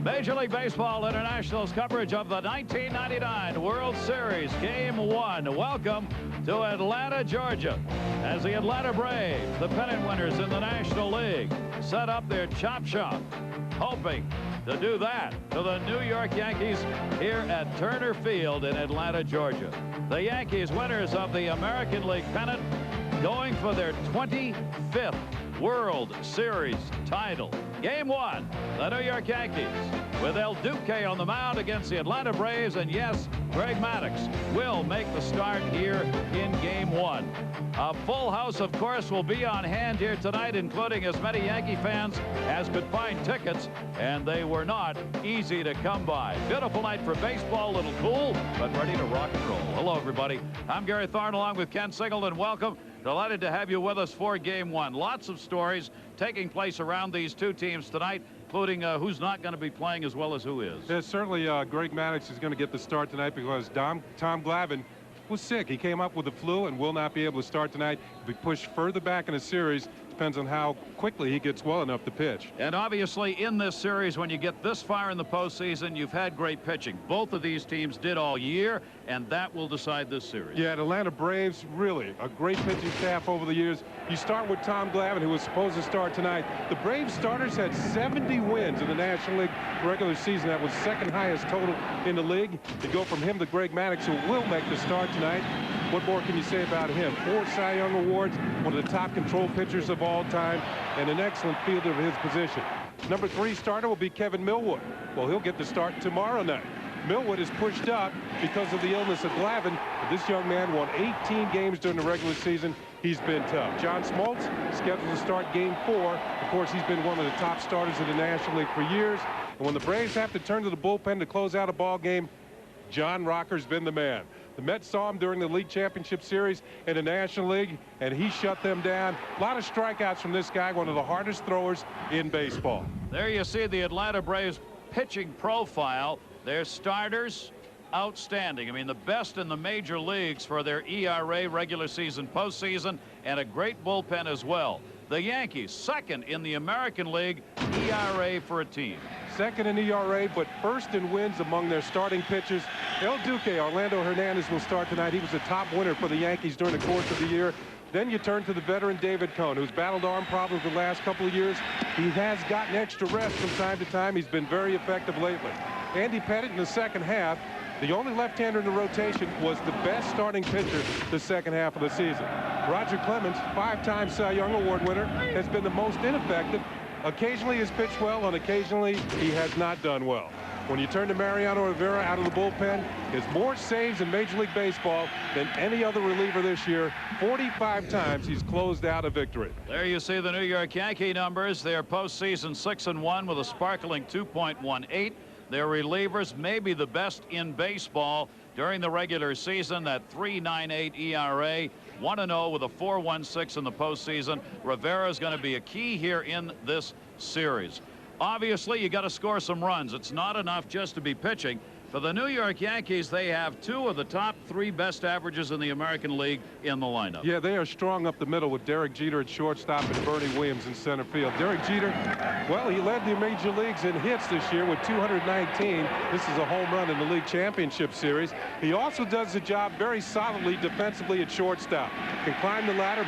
Major League Baseball International's coverage of the 1999 World Series Game 1. Welcome to Atlanta, Georgia, as the Atlanta Braves, the pennant winners in the National League, set up their chop shop, hoping to do that to the New York Yankees here at Turner Field in Atlanta, Georgia. The Yankees, winners of the American League pennant, going for their 25th World Series title. Game 1, the New York Yankees, with Duque on the mound against the Atlanta Braves, and yes, Greg Maddux will make the start here in Game 1. A full house, of course, will be on hand here tonight, including as many Yankee fans as could find tickets, and they were not easy to come by. Beautiful night for baseball, a little cool, but ready to rock and roll. Hello, everybody. I'm Gary Thorne, along with Ken Singleton. Welcome. Delighted to have you with us for Game 1. Lots of stories taking place around these two teams tonight, including who's not going to be playing as well as who is. Yeah, certainly Greg Maddux is going to get the start tonight because Tom Glavine was sick. He came up with the flu and will not be able to start tonight. If we push further back in the series, depends on how quickly he gets well enough to pitch. And obviously in this series, when you get this far in the postseason, you've had great pitching. Both of these teams did all year, and that will decide this series. Yeah, the Atlanta Braves, really a great pitching staff over the years. You start with Tom Glavine, who was supposed to start tonight. The Braves starters had 70 wins in the National League regular season. That was second highest total in the league. You go from him to Greg Maddux, who will make the start tonight. What more can you say about him? 4 Cy Young Awards, one of the top control pitchers of all time, and an excellent fielder of his position. Number 3 starter will be Kevin Millwood. Well, he'll get the start tomorrow night. Millwood is pushed up because of the illness of Glavine. This young man won 18 games during the regular season. He's been tough. John Smoltz scheduled to start Game 4. Of course, he's been one of the top starters in the National League for years. And when the Braves have to turn to the bullpen to close out a ball game, John Rocker's been the man. The Mets saw him during the League Championship Series in the National League, and he shut them down. A lot of strikeouts from this guy, one of the hardest throwers in baseball. There you see the Atlanta Braves pitching profile. Their starters, outstanding. I mean, the best in the major leagues for their ERA, regular season, postseason, and a great bullpen as well. The Yankees, second in the American League ERA for a team. Second in ERA, but first in wins among their starting pitchers. Duque, Orlando Hernandez, will start tonight. He was the top winner for the Yankees during the course of the year. Then you turn to the veteran David Cone, who's battled arm problems the last couple of years. He has gotten extra rest from time to time. He's been very effective lately. Andy Pettitte in the second half, the only left-hander in the rotation, was the best starting pitcher the second half of the season. Roger Clemens, 5-time Cy Young Award winner, has been the most ineffective. Occasionally he's pitched well, and occasionally he has not done well. When you turn to Mariano Rivera out of the bullpen, he has more saves in Major League Baseball than any other reliever this year. 45 times he's closed out a victory. There you see the New York Yankee numbers. Their postseason 6-1 with a sparkling 2.18. Their relievers may be the best in baseball during the regular season. That 3.98 ERA, 1-0 with a 4.16 in the postseason. Rivera is going to be a key here in this series. Obviously, you got to score some runs. It's not enough just to be pitching. For the New York Yankees, they have 2 of the top 3 best averages in the American League in the lineup. Yeah, they are strong up the middle with Derek Jeter at shortstop and Bernie Williams in center field. Derek Jeter, well, he led the major leagues in hits this year with 219. This is a home run in the League Championship Series. He also does the job very solidly defensively at shortstop. Can climb the ladder,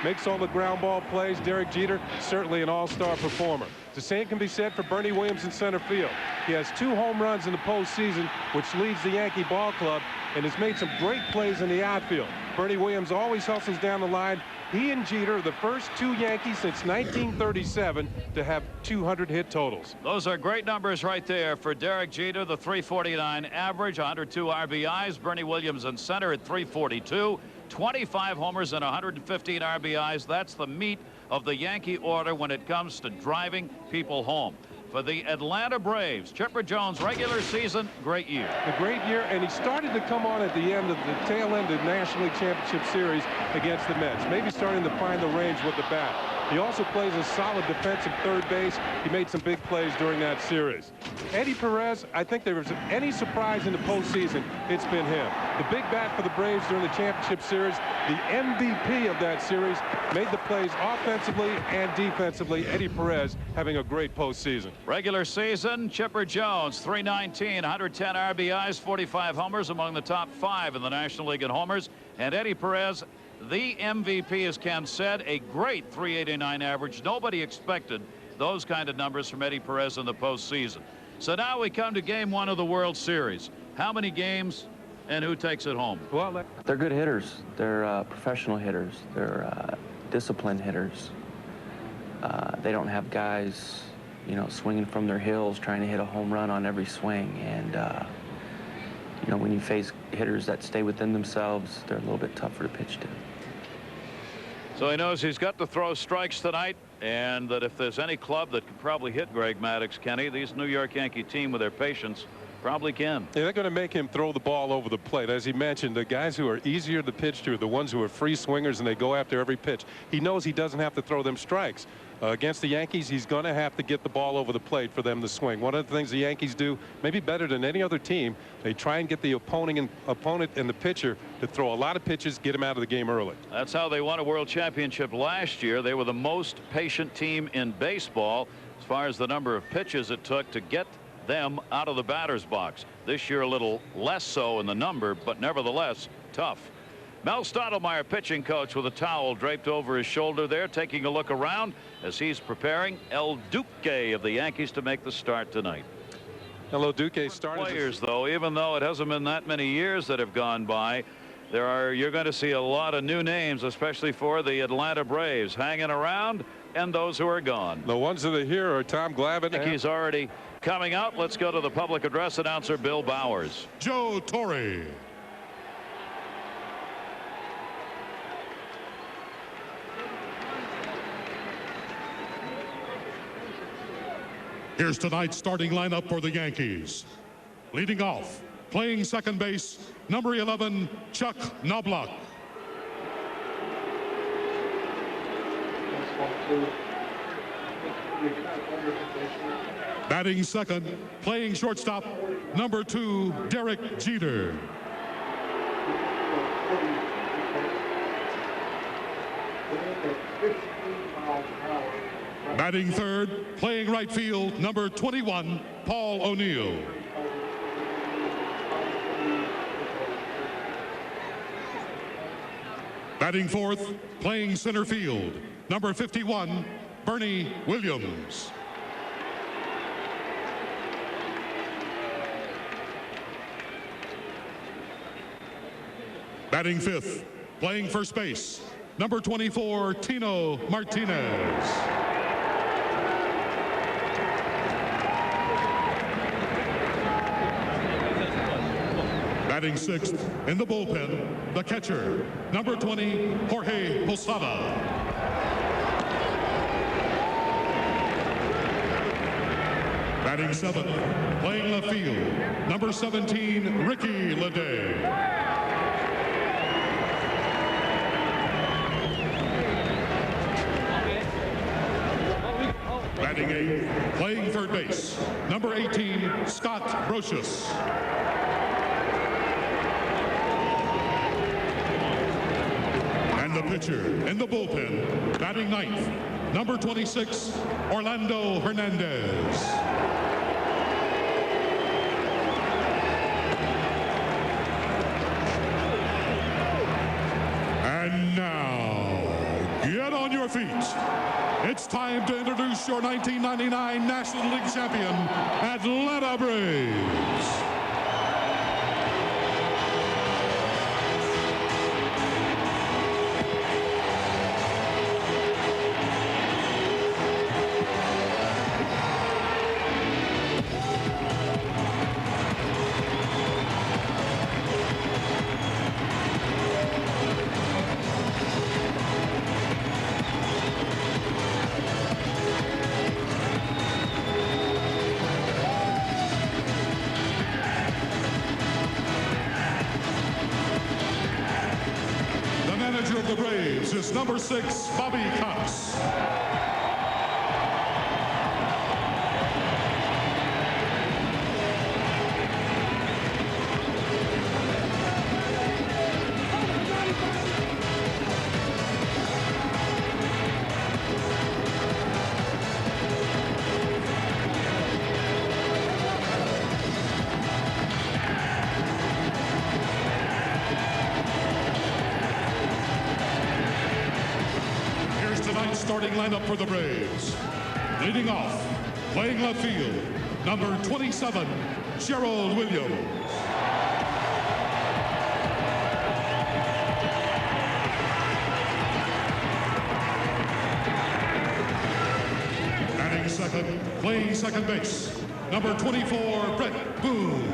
makes all the ground ball plays. Derek Jeter, certainly an all-star performer. The same can be said for Bernie Williams in center field. He has 2 home runs in the postseason, which leads the Yankee ball club, and has made some great plays in the outfield. Bernie Williams always hustles down the line. He and Jeter are the first 2 Yankees since 1937 to have 200 hit totals. Those are great numbers right there for Derek Jeter, the 349 average, 102 RBIs. Bernie Williams in center at 342. 25 homers and 115 RBIs. That's the meat of the Yankee order when it comes to driving people home. For the Atlanta Braves, Chipper Jones, regular season, great year. A great year, and he started to come on at the end of the tail end of the National League Championship Series against the Mets. Maybe starting to find the range with the bat. He also plays a solid defensive third base. He made some big plays during that series. Eddie Perez, I think there was any surprise in the postseason, it's been him. The big bat for the Braves during the championship series, the MVP of that series, made the plays offensively and defensively. Eddie Perez having a great postseason. Regular season, Chipper Jones, 319, 110 RBIs, 45 homers, among the top 5 in the National League in homers. And Eddie Perez, the MVP, as Ken said, a great 389 average. Nobody expected those kind of numbers from Eddie Perez in the postseason. So now we come to game 1 of the World Series. How many games and who takes it home? Well, they're good hitters. They're professional hitters. They're disciplined hitters. They don't have guys, you know, swinging from their heels, trying to hit a home run on every swing. And, you know, when you face hitters that stay within themselves, they're a little bit tougher to pitch to. So he knows he's got to throw strikes tonight, and that if there's any club that could probably hit Greg Maddux, Kenny, these New York Yankee team with their patience probably can. Yeah, they're going to make him throw the ball over the plate. As he mentioned, the guys who are easier to pitch to are the ones who are free swingers, and they go after every pitch. He knows he doesn't have to throw them strikes. Against the Yankees, he's going to have to get the ball over the plate for them to swing. One of the things the Yankees do, maybe better than any other team, they try and get the opponent and the pitcher to throw a lot of pitches, get him out of the game early. That's how they won a world championship last year. They were the most patient team in baseball as far as the number of pitches it took to get them out of the batter's box. This year a little less so in the number, but nevertheless tough. Mel Stottlemyre, pitching coach, with a towel draped over his shoulder there, taking a look around as he's preparing El Duque of the Yankees to make the start tonight. Hello, Duque started. Players, though, even though it hasn't been that many years that have gone by, you're going to see a lot of new names, especially for the Atlanta Braves, hanging around, and those who are gone. The ones that are here are Tom Glavine. He's already coming out. Let's go to the public address announcer, Bill Bowers. Joe Torre. Here's tonight's starting lineup for the Yankees. Leading off, playing second base, number 11, Chuck Knobloch. Batting second, playing shortstop, number 2, Derek Jeter. Batting third, playing right field, number 21, Paul O'Neill. Batting fourth, playing center field, number 51, Bernie Williams. Batting fifth, playing first base, number 24, Tino Martinez. Batting sixth in the bullpen, the catcher, number 20, Jorge Posada. Batting seventh, playing left field, number 17, Ricky Leday. Batting eighth, playing third base, number 18, Scott Brocious. And the pitcher in the bullpen, batting ninth, number 26, Orlando Hernandez. And now, get on your feet. It's time to introduce your 1999 National League champion, Atlanta Braves. Of the Braves is number 6, Bobby Cox. starting lineup for the Braves. Leading off, playing left field, number 27, Gerald Williams. Batting second, playing second base, number 24, Brett Boone.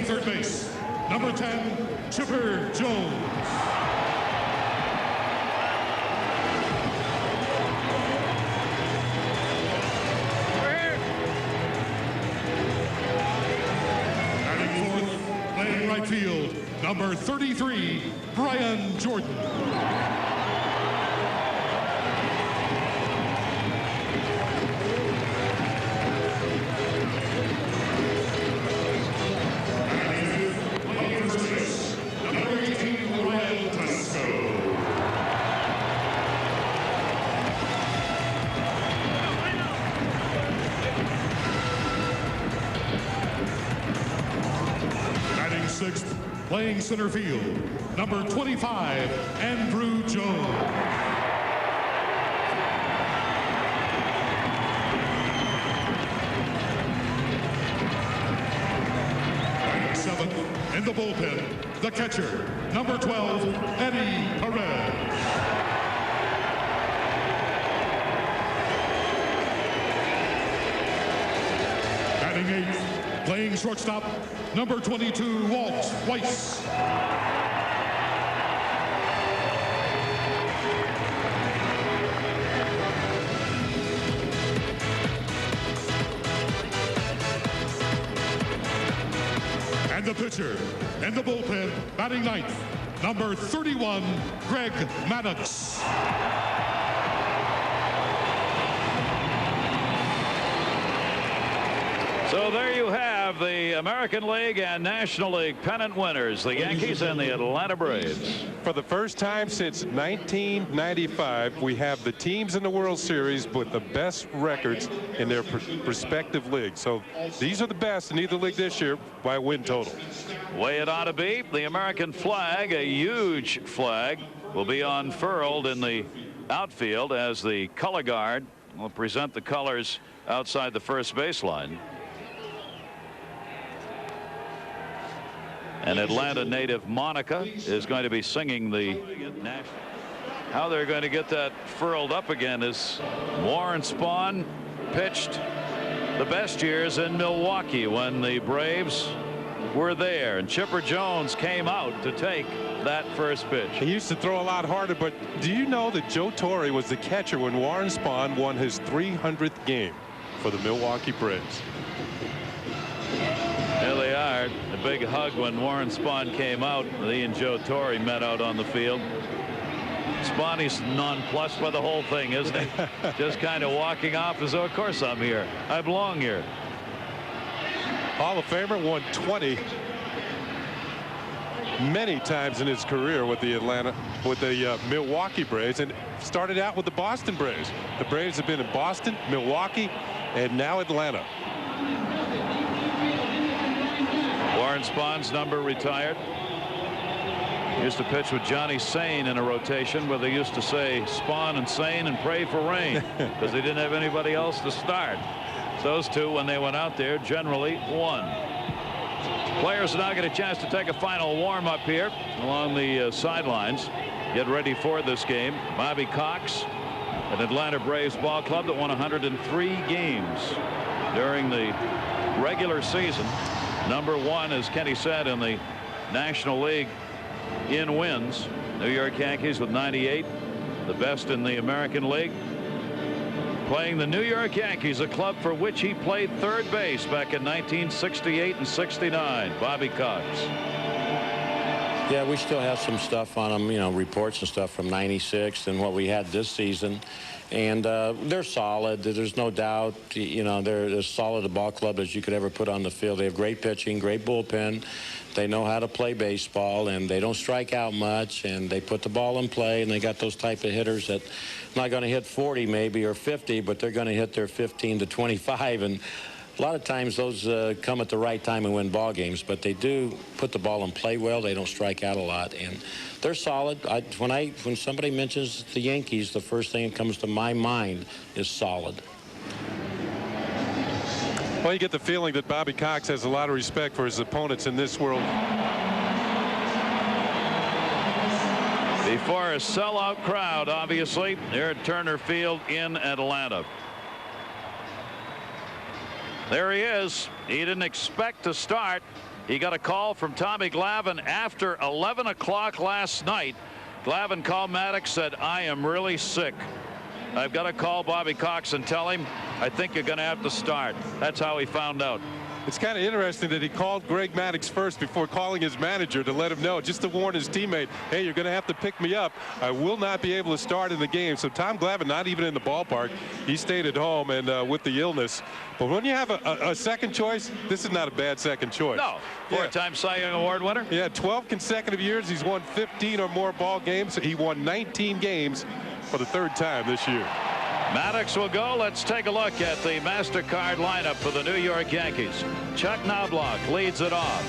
Third base, number 10, Chipper Jones. Batting fourth, playing right field, number 33, Brian Jordan. Sixth, playing center field, number 25, Andrew Jones. Batting seventh, in the bullpen, the catcher, number 12, Eddie Perez. Batting eighth, playing shortstop, number 22, Walt Weiss. And the pitcher in the bullpen, batting ninth, number 31, Greg Maddux. So there you have the American League and National League pennant winners, the Yankees and the Atlanta Braves. For the first time since 1995, we have the teams in the World Series with the best records in their respective leagues. So these are the best in either league this year by win total. Way it ought to be. The American flag, a huge flag, will be unfurled in the outfield as the color guard will present the colors outside the first baseline. And Atlanta native Monica is going to be singing the national. How they're going to get that furled up again is Warren Spahn pitched the best years in Milwaukee when the Braves were there, and Chipper Jones came out to take that first pitch. He used to throw a lot harder, but do you know that Joe Torre was the catcher when Warren Spahn won his 300th game for the Milwaukee Braves? There they are. A big hug when Warren Spahn came out. He and Joe Torre met out on the field. Spahny's nonplussed by the whole thing, isn't he? Just kind of walking off as though, of course I'm here. I belong here. Hall of Famer, won 20 many times in his career with the Milwaukee Braves, and started out with the Boston Braves. The Braves have been in Boston, Milwaukee, and now Atlanta. Warren Spahn's number retired. Used to pitch with Johnny Sain in a rotation where they used to say Spahn and Sain and pray for rain because they didn't have anybody else to start. So those two, when they went out there, generally won. Players now get a chance to take a final warm-up here along the sidelines. Get ready for this game. Bobby Cox, an Atlanta Braves ball club that won 103 games during the regular season. Number one, as Kenny said, in the National League in wins. New York Yankees with 98, the best in the American League. Playing the New York Yankees, a club for which he played third base back in 1968 and 69. Bobby Cox. Yeah, we still have some stuff on them, you know, reports and stuff from '96 and what we had this season. And they're solid. There's no doubt. You know, they're as solid a ball club as you could ever put on the field. They have great pitching, great bullpen. They know how to play baseball, and they don't strike out much, and they put the ball in play, and they got those type of hitters that not going to hit 40 maybe or 50, but they're going to hit their 15 to 25. And A lot of times those come at the right time and win ball games, but they do put the ball in play well. They don't strike out a lot, and they're solid. When somebody mentions the Yankees, the first thing that comes to my mind is solid. Well, you get the feeling that Bobby Cox has a lot of respect for his opponents in this world. Before a sellout crowd, obviously, here at Turner Field in Atlanta. There he is. He didn't expect to start. He got a call from Tommy Glavine after 11 o'clock last night. Glavine called Maddux, said, I am really sick. I've got to call Bobby Cox and tell him, I think you're going to have to start. That's how he found out. It's kind of interesting that he called Greg Maddux first before calling his manager to let him know, just to warn his teammate, hey, you're going to have to pick me up. I will not be able to start in the game. So Tom Glavine not even in the ballpark. He stayed at home and with the illness. But when you have a second choice, this is not a bad second choice. No. Four-time Cy Young Award winner. Yeah, 12 consecutive years. He's won 15 or more ball games. He won 19 games for the third time this year. Maddux will go. Let's take a look at the MasterCard lineup for the New York Yankees. Chuck Knobloch leads it off.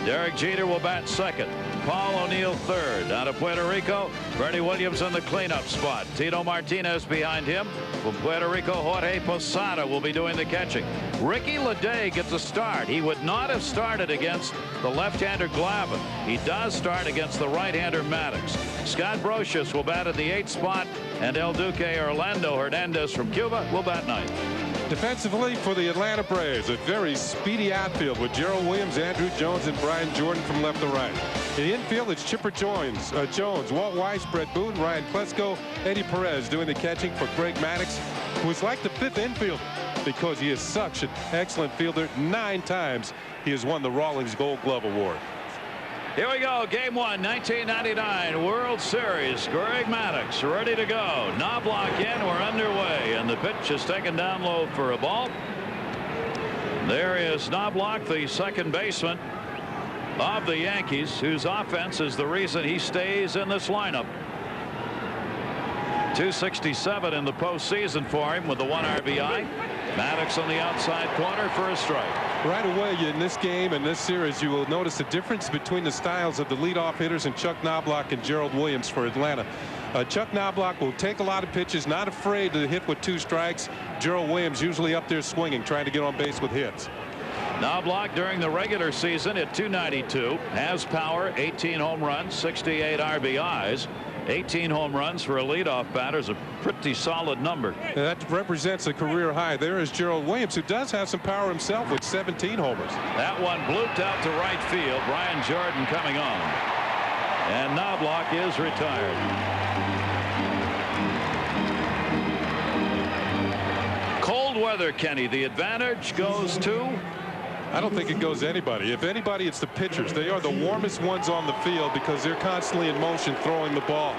Derek Jeter will bat second. Paul O'Neill third. Out of Puerto Rico, Freddie Williams in the cleanup spot. Tito Martinez behind him. From Puerto Rico, Jorge Posada will be doing the catching. Ricky Leday gets a start. He would not have started against the left-hander Glavine. He does start against the right-hander Maddux. Scott Brocious will bat at the 8th spot, and El Duque Orlando Hernandez from Cuba will bat 9th. Defensively for the Atlanta Braves, a very speedy outfield with Gerald Williams, Andrew Jones, and Brian Jordan from left to right. In the infield, it's Chipper Jones, Walt Weiss, Brett Boone, Ryan Plesko, Eddie Perez doing the catching for Greg Maddux, who is like the 5th infielder because he is such an excellent fielder. 9 times he has won the Rawlings Gold Glove Award. Here we go. Game 1, 1999 World Series. Greg Maddux ready to go. Knobloch in. We're underway. And the pitch is taken down low for a ball. There is Knobloch, the second baseman of the Yankees, whose offense is the reason he stays in this lineup. 267 in the postseason for him with the 1 RBI. Maddux on the outside corner for a strike. Right away in this game and this series, you will notice a difference between the styles of the leadoff hitters and Chuck Knobloch and Gerald Williams for Atlanta. Chuck Knobloch will take a lot of pitches, not afraid to hit with 2 strikes. Gerald Williams usually up there swinging, trying to get on base with hits. Knobloch during the regular season at .292, has power, 18 home runs, 68 RBIs. 18 home runs for a leadoff batter is a pretty solid number. That represents a career high. There is Gerald Williams, who does have some power himself with 17 homers. That one blooped out to right field. Brian Jordan coming on. And Knobloch is retired. Cold weather, Kenny. The advantage goes to? I don't think it goes to anybody. If anybody, it's the pitchers. They are the warmest ones on the field because they're constantly in motion throwing the ball.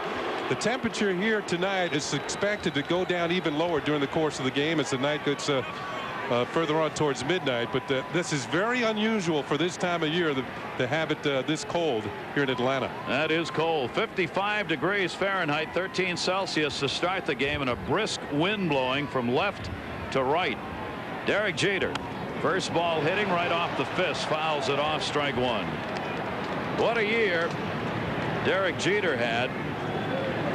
The temperature here tonight is expected to go down even lower during the course of the game as the night gets further on towards midnight. But this is very unusual for this time of year to have it this cold here in Atlanta. That is cold. 55 degrees Fahrenheit, 13 Celsius to start the game, and a brisk wind blowing from left to right. Derek Jeter. First ball hitting right off the fist, fouls it off, strike 1. What a year Derek Jeter had.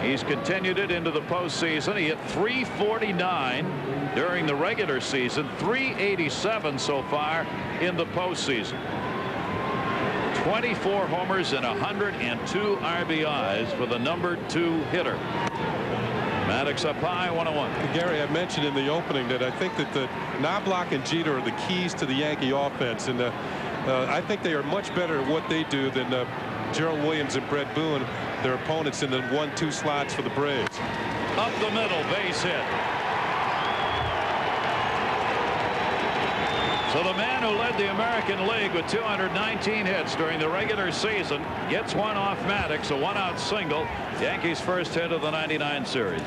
He's continued it into the postseason. He hit .349 during the regular season, .387 so far in the postseason. 24 homers and 102 RBIs for the number 2 hitter. Maddux up high, 1-1. Gary, I mentioned in the opening that I think that the Knobloch and Jeter are the keys to the Yankee offense, and I think they are much better at what they do than Gerald Williams and Brett Boone, their opponents in the 1-2 slots for the Braves. Up the middle, base hit. So the man who led the American League with 219 hits during the regular season gets one off Maddux, a 1-out single. Yankees' first hit of the '99 series.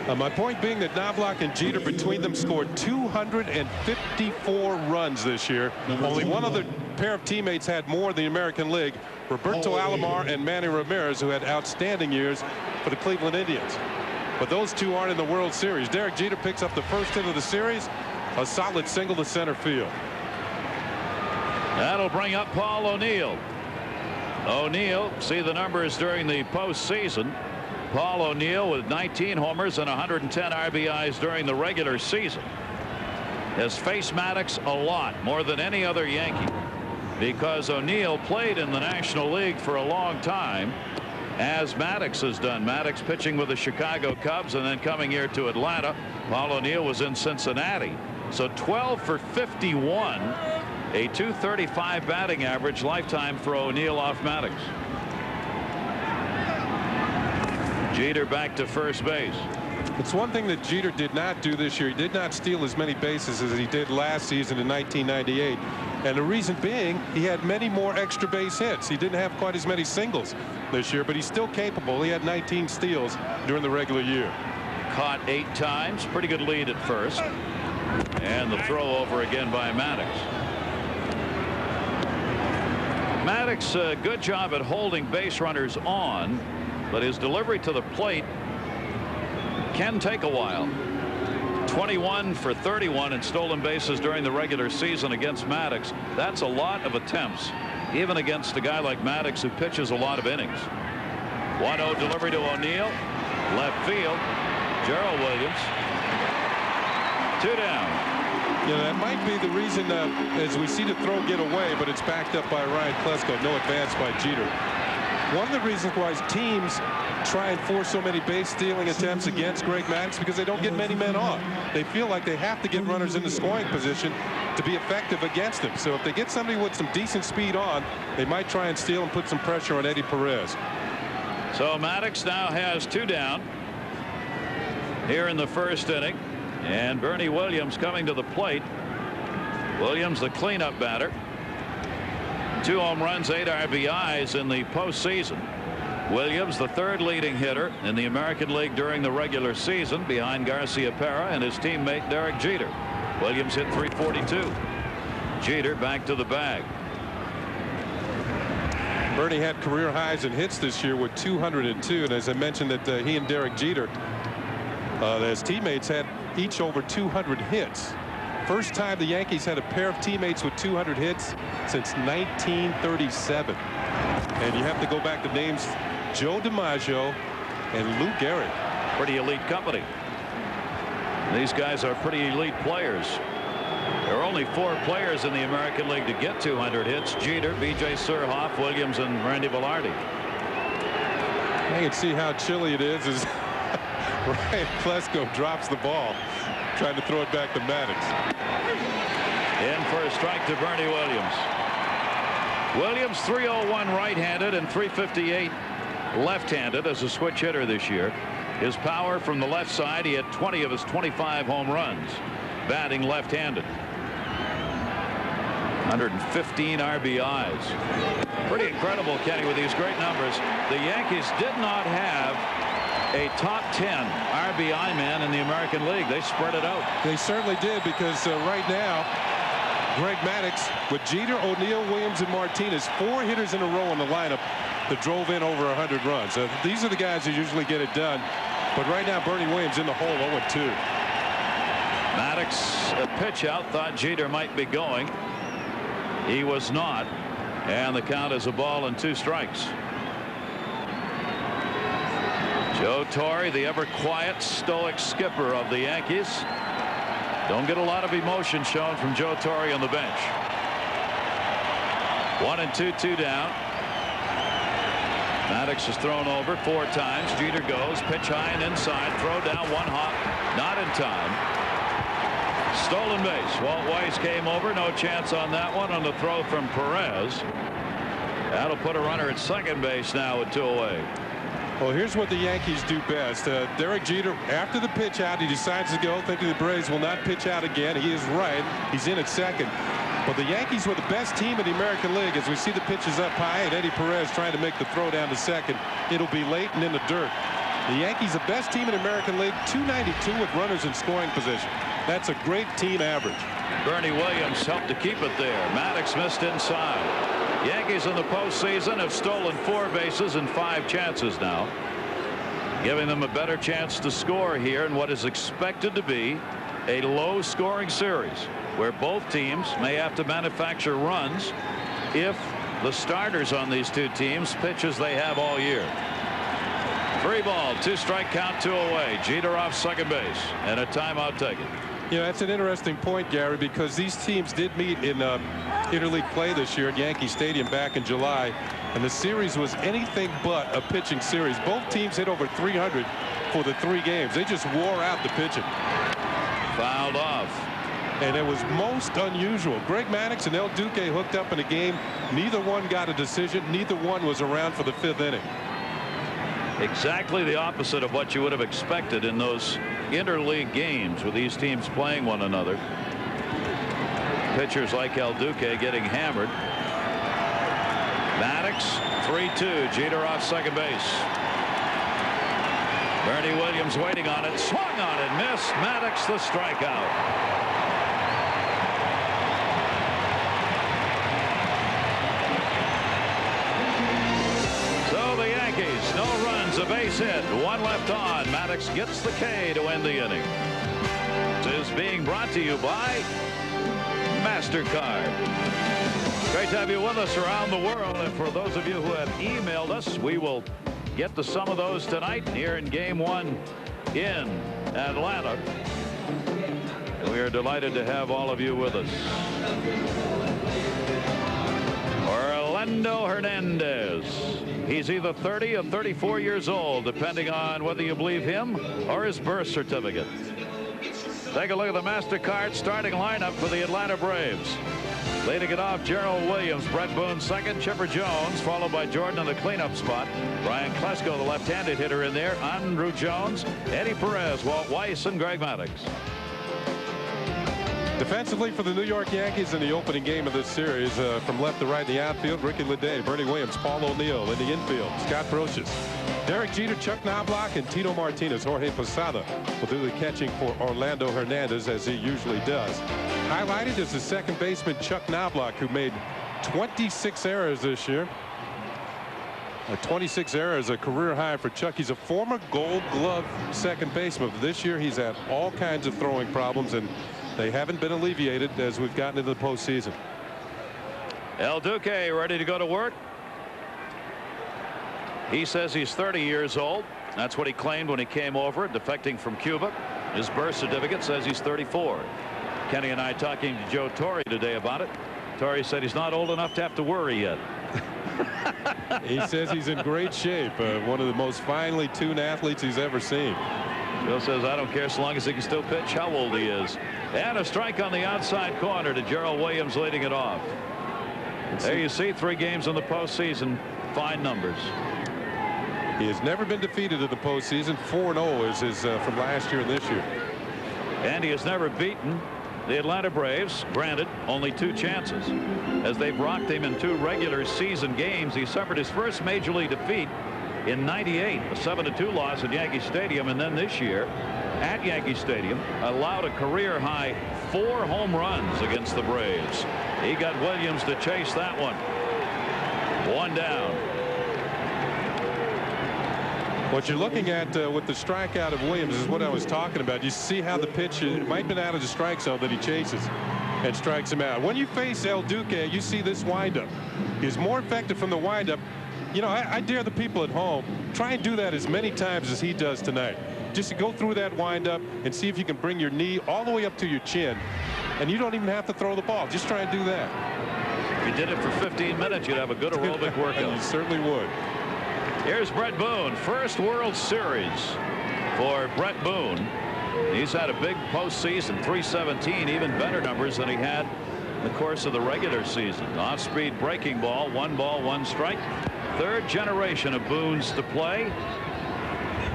My point being that Knobloch and Jeter between them scored 254 runs this year. Only one other pair of teammates had more in the American League, Roberto Alomar and Manny Ramirez, who had outstanding years for the Cleveland Indians. But those two aren't in the World Series. Derek Jeter picks up the first hit of the series, a solid single to center field. That'll bring up Paul O'Neill. O'Neill, see the numbers during the postseason. Paul O'Neill with 19 homers and 110 RBIs during the regular season has faced Maddux a lot, more than any other Yankee, because O'Neill played in the National League for a long time, as Maddux has done. Maddux pitching with the Chicago Cubs and then coming here to Atlanta. Paul O'Neill was in Cincinnati. So 12 for 51, a .235 batting average lifetime for O'Neill off Maddux. Jeter back to first base. It's one thing that Jeter did not do this year. He did not steal as many bases as he did last season in 1998. And the reason being, he had many more extra base hits. He didn't have quite as many singles this year, but he's still capable. He had 19 steals during the regular year. Caught 8 times. Pretty good lead at first. And the throw over again by Maddux. Maddux, a good job at holding base runners on, but his delivery to the plate can take a while. 21 for 31 in stolen bases during the regular season against Maddux. That's a lot of attempts, even against a guy like Maddux who pitches a lot of innings. 1-0 delivery to O'Neill. Left field. Gerald Williams. 2 down. Yeah, that might be the reason as we see the throw get away, but it's backed up by Ryan Klesko. No advance by Jeter. One of the reasons why teams try and force so many base stealing attempts against Greg Maddux because they don't get many men off. They feel like they have to get runners in the scoring position to be effective against him. So if they get somebody with some decent speed on, they might try and steal and put some pressure on Eddie Perez. So Maddux now has 2 down here in the first inning, and Bernie Williams coming to the plate. Williams, the cleanup batter. 2 home runs, 8 RBIs in the postseason. Williams, the 3rd leading hitter in the American League during the regular season, behind Garciaparra and his teammate Derek Jeter. Williams hit .342. Jeter back to the bag. Bernie had career highs in hits this year with 202, and as I mentioned that he and Derek Jeter, his teammates, had each over 200 hits. First time the Yankees had a pair of teammates with 200 hits since 1937. And you have to go back to names Joe DiMaggio and Lou Gehrig. Pretty elite company. These guys are pretty elite players. There are only 4 players in the American League to get 200 hits. Jeter, B.J. Surhoff, Williams, and Randy Velarde. I can see how chilly it is as Ryan Klesko drops the ball, trying to throw it back to Maddux. In for a strike to Bernie Williams. Williams, .301 right-handed and .358 left-handed as a switch hitter this year. His power from the left side, he had 20 of his 25 home runs batting left-handed. 115 RBIs. Pretty incredible, Kenny, with these great numbers. The Yankees did not have a top 10 RBI man in the American League. They spread it out. They certainly did, because right now Greg Maddux with Jeter, O'Neill, Williams, and Martinez, 4 hitters in a row in the lineup that drove in over 100 runs. These are the guys who usually get it done. But right now Bernie Williams in the hole, 0-2. Maddux, a pitch out, thought Jeter might be going. He was not, and the count is a ball and 2 strikes. Joe Torre, the ever quiet, stoic skipper of the Yankees. Don't get a lot of emotion shown from Joe Torre on the bench. 1-2, 2 down. Maddux is thrown over 4 times. Jeter goes, pitch high and inside, throw down, 1 hop, not in time. Stolen base. Walt Weiss came over, no chance on that one on the throw from Perez. That'll put a runner at second base now with 2 away. Well, here's what the Yankees do best. Derek Jeter, after the pitch out, he decides to go, thinking the Braves will not pitch out again. He is right. He's in at second. But the Yankees were the best team in the American League. As we see the pitches up high and Eddie Perez trying to make the throw down to second, it'll be late and in the dirt. The Yankees, the best team in the American League, 292 with runners in scoring position. That's a great team average. Bernie Williams helped to keep it there. Maddux missed inside. Yankees in the postseason have stolen 4 bases in 5 chances now, giving them a better chance to score here in what is expected to be a low-scoring series where both teams may have to manufacture runs if the starters on these two teams pitch as they have all year. 3 ball, 2 strike count, 2 away. Jeter off second base and a timeout taken. You know, that's an interesting point, Gary, because these teams did meet in interleague play this year at Yankee Stadium back in July, and the series was anything but a pitching series. Both teams hit over 300 for the 3 games. They just wore out the pitching. Fouled off. And it was most unusual. Greg Maddux and Duque hooked up in a game. Neither one got a decision. Neither one was around for the 5th inning. Exactly the opposite of what you would have expected in those interleague games with these teams playing one another. Pitchers like Duque getting hammered. Maddux 3-2. Jeter off second base. Bernie Williams waiting on it. Swung on it. Missed. Maddux the strikeout. No runs, a base hit, 1 left on. Maddux gets the K to end the inning. This is being brought to you by MasterCard. Great to have you with us around the world. And for those of you who have emailed us, we will get to some of those tonight here in Game 1 in Atlanta. We are delighted to have all of you with us. Orlando Hernandez. He's either 30 or 34 years old, depending on whether you believe him or his birth certificate. Take a look at the MasterCard starting lineup for the Atlanta Braves. Leading it off, Gerald Williams, Brett Boone second, Chipper Jones, followed by Jordan in the cleanup spot. Brian Klesko, the left-handed hitter in there, Andrew Jones, Eddie Perez, Walt Weiss, and Greg Maddux. Defensively for the New York Yankees in the opening game of this series, from left to right in the outfield, Ricky Leday, Bernie Williams, Paul O'Neill in the infield, Scott Brocious, Derek Jeter, Chuck Knobloch, and Tito Martinez. Jorge Posada will do the catching for Orlando Hernandez, as he usually does. Highlighted is the second baseman Chuck Knobloch, who made 26 errors this year. 26 errors, a career high for Chuck. He's a former Gold Glove second baseman. This year he's had all kinds of throwing problems, and they haven't been alleviated as we've gotten into the postseason. Duque ready to go to work. He says he's 30 years old. That's what he claimed when he came over, defecting from Cuba. His birth certificate says he's 34. Kenny and I talking to Joe Torre today about it. Torre said he's not old enough to have to worry yet. He says he's in great shape. One of the most finely tuned athletes he's ever seen. Bill says, I don't care so long as he can still pitch. How old he is. And a strike on the outside corner to Gerald Williams, leading it off. There you see 3 games in the postseason. Fine numbers. He has never been defeated in the postseason. 4-0 is his from last year and this year. And he has never beaten the Atlanta Braves. Granted, only 2 chances. As they've rocked him in 2 regular season games, he suffered his first major league defeat in '98, a 7-2 loss at Yankee Stadium, and then this year at Yankee Stadium allowed a career high 4 home runs against the Braves. He got Williams to chase that one. 1 down. What you're looking at with the strikeout of Williams is what I was talking about. You see how the pitch might have been out of the strike zone that he chases and strikes him out. When you face Duque, you see this windup. He's more effective from the windup. You know, I dare the people at home, try and do that as many times as he does tonight. Just to go through that windup and see if you can bring your knee all the way up to your chin, and you don't even have to throw the ball. Just try and do that. If you did it for 15 minutes, you'd have a good aerobic workout. You certainly would. Here's Brett Boone, first World Series for Brett Boone. He's had a big postseason, 317, even better numbers than he had in the course of the regular season. Off-speed breaking ball, 1 ball, 1 strike. 3rd generation of Boones to play,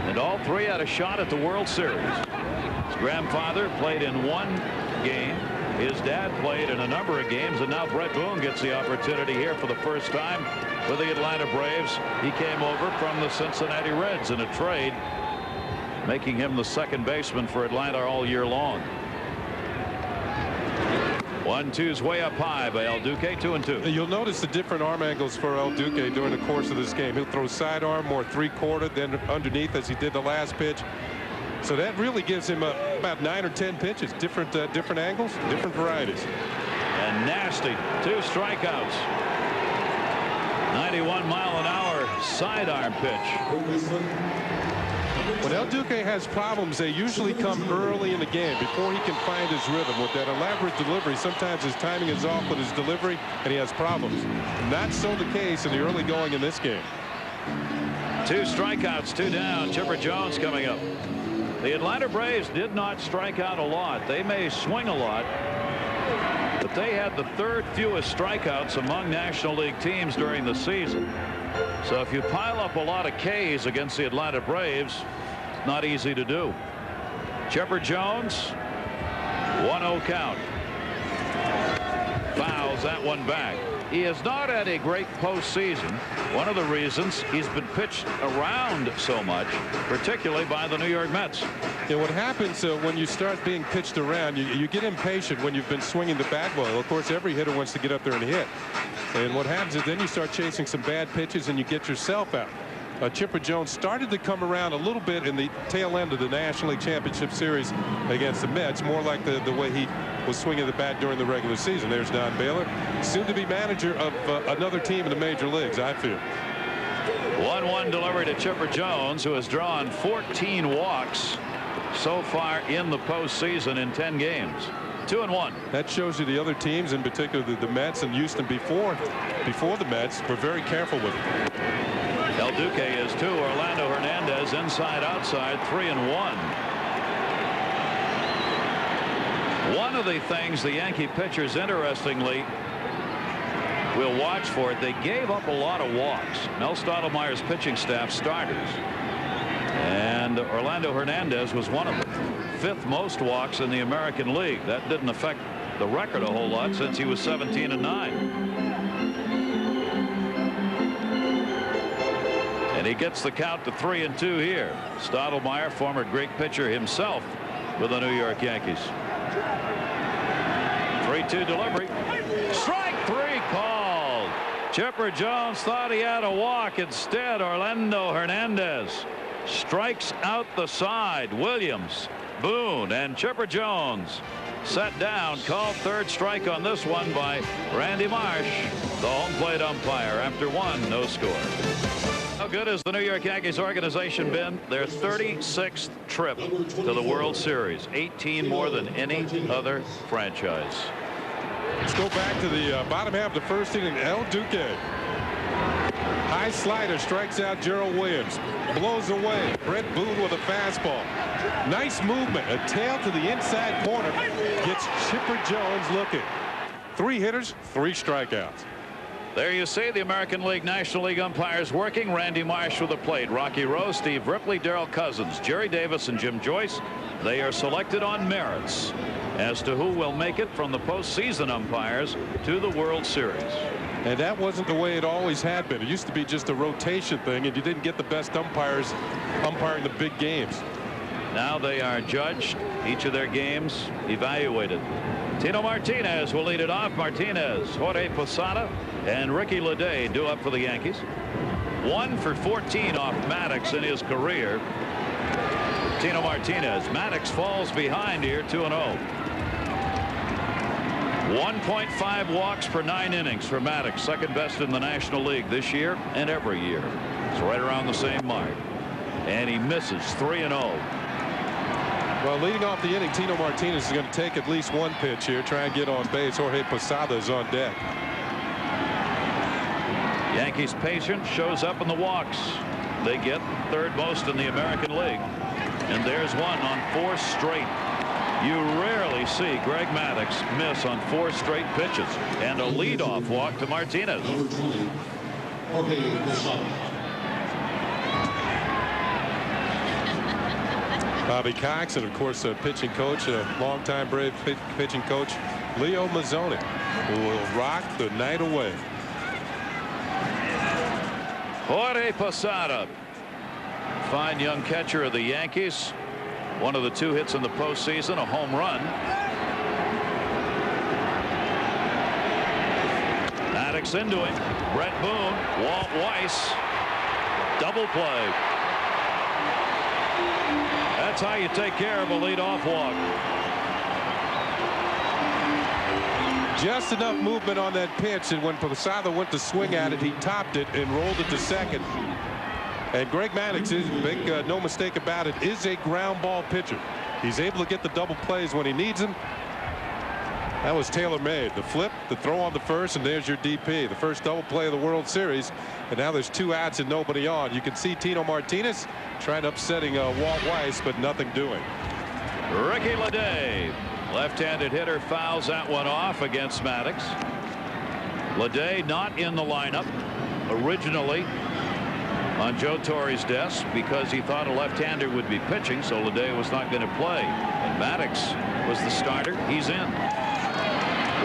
and all 3 had a shot at the World Series. His grandfather played in 1 game. His dad played in a number of games, and now Brett Boone gets the opportunity here for the first time with the Atlanta Braves. He came over from the Cincinnati Reds in a trade, making him the second baseman for Atlanta all year long. 1-2's way up high by Duque, 2-2. You'll notice the different arm angles for Duque during the course of this game. He'll throw sidearm, more 3/4, then underneath as he did the last pitch. So that really gives him about 9 or 10 pitches, different angles, different varieties. And nasty 2 strikeouts. 91-mile-an-hour sidearm pitch. When El Duque has problems, they usually come early in the game before he can find his rhythm. With that elaborate delivery, sometimes his timing is off with his delivery, and he has problems. Not so the case in the early going in this game. 2 strikeouts, 2 down. Chipper Jones coming up. The Atlanta Braves did not strike out a lot. They may swing a lot, but they had the 3rd fewest strikeouts among National League teams during the season. So if you pile up a lot of Ks against the Atlanta Braves, it's not easy to do. Chipper Jones, 1-0 count. Fouls that one back. He has not had a great postseason. One of the reasons he's been pitched around so much, particularly by the New York Mets. Yeah, what happens when you start being pitched around, you get impatient when you've been swinging the bat well. Of course, every hitter wants to get up there and hit. And what happens is then you start chasing some bad pitches and you get yourself out. Chipper Jones started to come around a little bit in the tail end of the National League Championship Series against the Mets, more like the way he was swinging the bat during the regular season. There's Don Baylor, soon to be manager of another team in the major leagues, I feel. 1-1 delivery to Chipper Jones, who has drawn 14 walks so far in the postseason in 10 games. 2-1. That shows you the other teams, in particular the Mets and Houston before the Mets, were very careful with it. El Duque is 2. Orlando Hernandez inside outside, 3-1. One of the things the Yankee pitchers, interestingly, will watch for it, they gave up a lot of walks. Mel Stottlemyre's pitching staff starters. And Orlando Hernandez was one of them. 5th most walks in the American League. That didn't affect the record a whole lot since he was 17-9. And he gets the count to 3-2 here. Stottlemyre, former great pitcher himself with the New York Yankees. 3-2 delivery. Strike 3 called. Chipper Jones thought he had a walk. Instead, Orlando Hernandez strikes out the side. Williams, Boone, and Chipper Jones set down. Called 3rd strike on this one by Randy Marsh, the home plate umpire. After 1, no score. How good has the New York Yankees organization been? Their 36th trip to the World Series, 18 more than any other franchise. Let's go back to the bottom half of the 1st inning. El Duque, high slider, strikes out Gerald Williams, blows away Brett Boone with a fastball. Nice movement, a tail to the inside corner, gets Chipper Jones looking. 3 hitters, 3 strikeouts. There you see the American League National League umpires working. Randy Marsh with the plate, Rocky Rose, Steve Ripley, Darrell Cousins, Jerry Davis, and Jim Joyce. They are selected on merits as to who will make it from the postseason umpires to the World Series. And that wasn't the way it always had been. It used to be just a rotation thing, and you didn't get the best umpires umpiring the big games. Now they are judged, each of their games evaluated. Tino Martinez will lead it off. Martinez, Jorge Posada, and Ricky Leday due up for the Yankees. 1 for 14 off Maddux in his career. Tino Martinez. Maddux falls behind here, 2-0. 1.5 walks per 9 innings for Maddux, second best in the National League this year and every year. It's right around the same mark. And he misses, 3-0. Well, leading off the inning, Tino Martinez is going to take at least 1 pitch here, try and get on base. Jorge Posada is on deck. Yankees patience shows up in the walks. They get 3rd most in the American League. And there's one on 4 straight. You rarely see Greg Maddux miss on 4 straight pitches. And a leadoff walk to Martinez. Bobby Cox, and of course a pitching coach, a longtime Brave pitching coach, Leo Mazzoni, who will rock the night away. Jorge Posada, fine young catcher of the Yankees. One of the 2 hits in the postseason, a home run. Maddux into him. Brett Boone, Walt Weiss, double play. That's how you take care of a leadoff walk. Just enough movement on that pitch, and when Posada went to swing at it, he topped it and rolled it to second. And Greg Maddux is big, no mistake about it, is a ground ball pitcher. He's able to get the double plays when he needs them. That was tailor-made. The flip, the throw on the first, and there's your DP. The first double play of the World Series. And now there's 2 outs and nobody on. You can see Tino Martinez trying upsetting Walt Weiss, but nothing doing. Ricky Leday, left-handed hitter, fouls that one off against Maddux. Leday not in the lineup originally on Joe Torre's desk because he thought a left-hander would be pitching, so Leday was not going to play. And Maddux was the starter. He's in.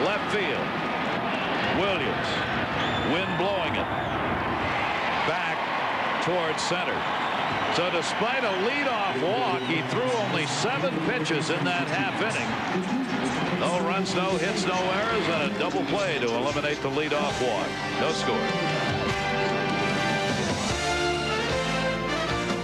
Left field. Williams. Wind blowing it. Back towards center. So despite a leadoff walk, he threw only 7 pitches in that half inning. No runs, no hits, no errors, and a double play to eliminate the leadoff walk. No score.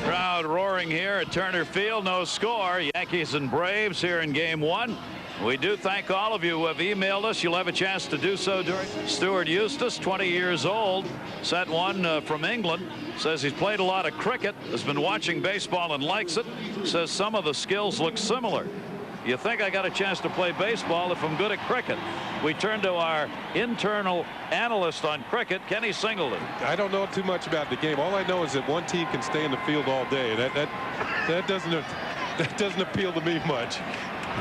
Crowd roaring here at Turner Field. No score. Yankees and Braves here in game 1. We do thank all of you who have emailed us. You'll have a chance to do so during. Stuart Eustace, 20 years old, sent one from England. Says he's played a lot of cricket, has been watching baseball and likes it. Says some of the skills look similar. You think I got a chance to play baseball if I'm good at cricket? We turn to our internal analyst on cricket, Kenny Singleton. I don't know too much about the game. All I know is that one team can stay in the field all day. That doesn't appeal to me much.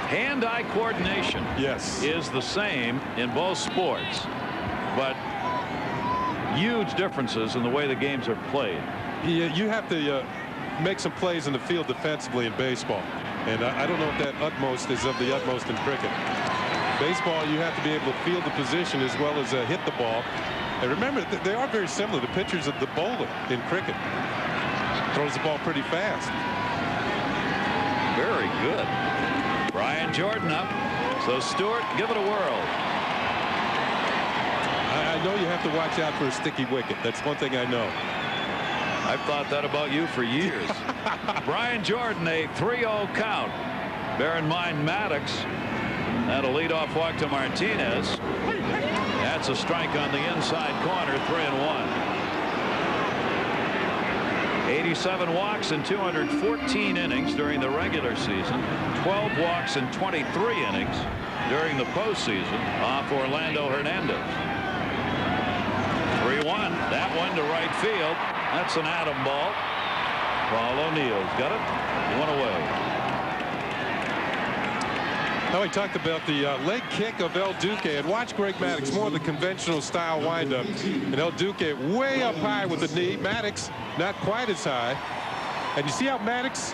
Hand-eye coordination, yes, is the same in both sports, but huge differences in the way the games are played. Yeah, you have to make some plays in the field defensively in baseball, and I don't know if that utmost is of the utmost in cricket. Baseball, you have to be able to field the position as well as hit the ball. And remember, they are very similar. The pitchers of the bowler in cricket throws the ball pretty fast. Very good. Brian Jordan up. So Stewart, give it a whirl. I know you have to watch out for a sticky wicket. That's one thing I know. I've thought that about you for years. Brian Jordan, a 3-0 count. Bear in mind Maddux had a leadoff walk to Martinez. That's a strike on the inside corner, 3-1. 87 walks in 214 innings during the regular season. 12 walks in 23 innings during the postseason off Orlando Hernandez. 3-1. That one to right field. That's an atom ball. Paul O'Neill's got it. One away. Now we talked about the leg kick of El Duque, and watch Greg Maddux, more of the conventional style windup, and El Duque way up high with the knee. Maddux not quite as high, and you see how Maddux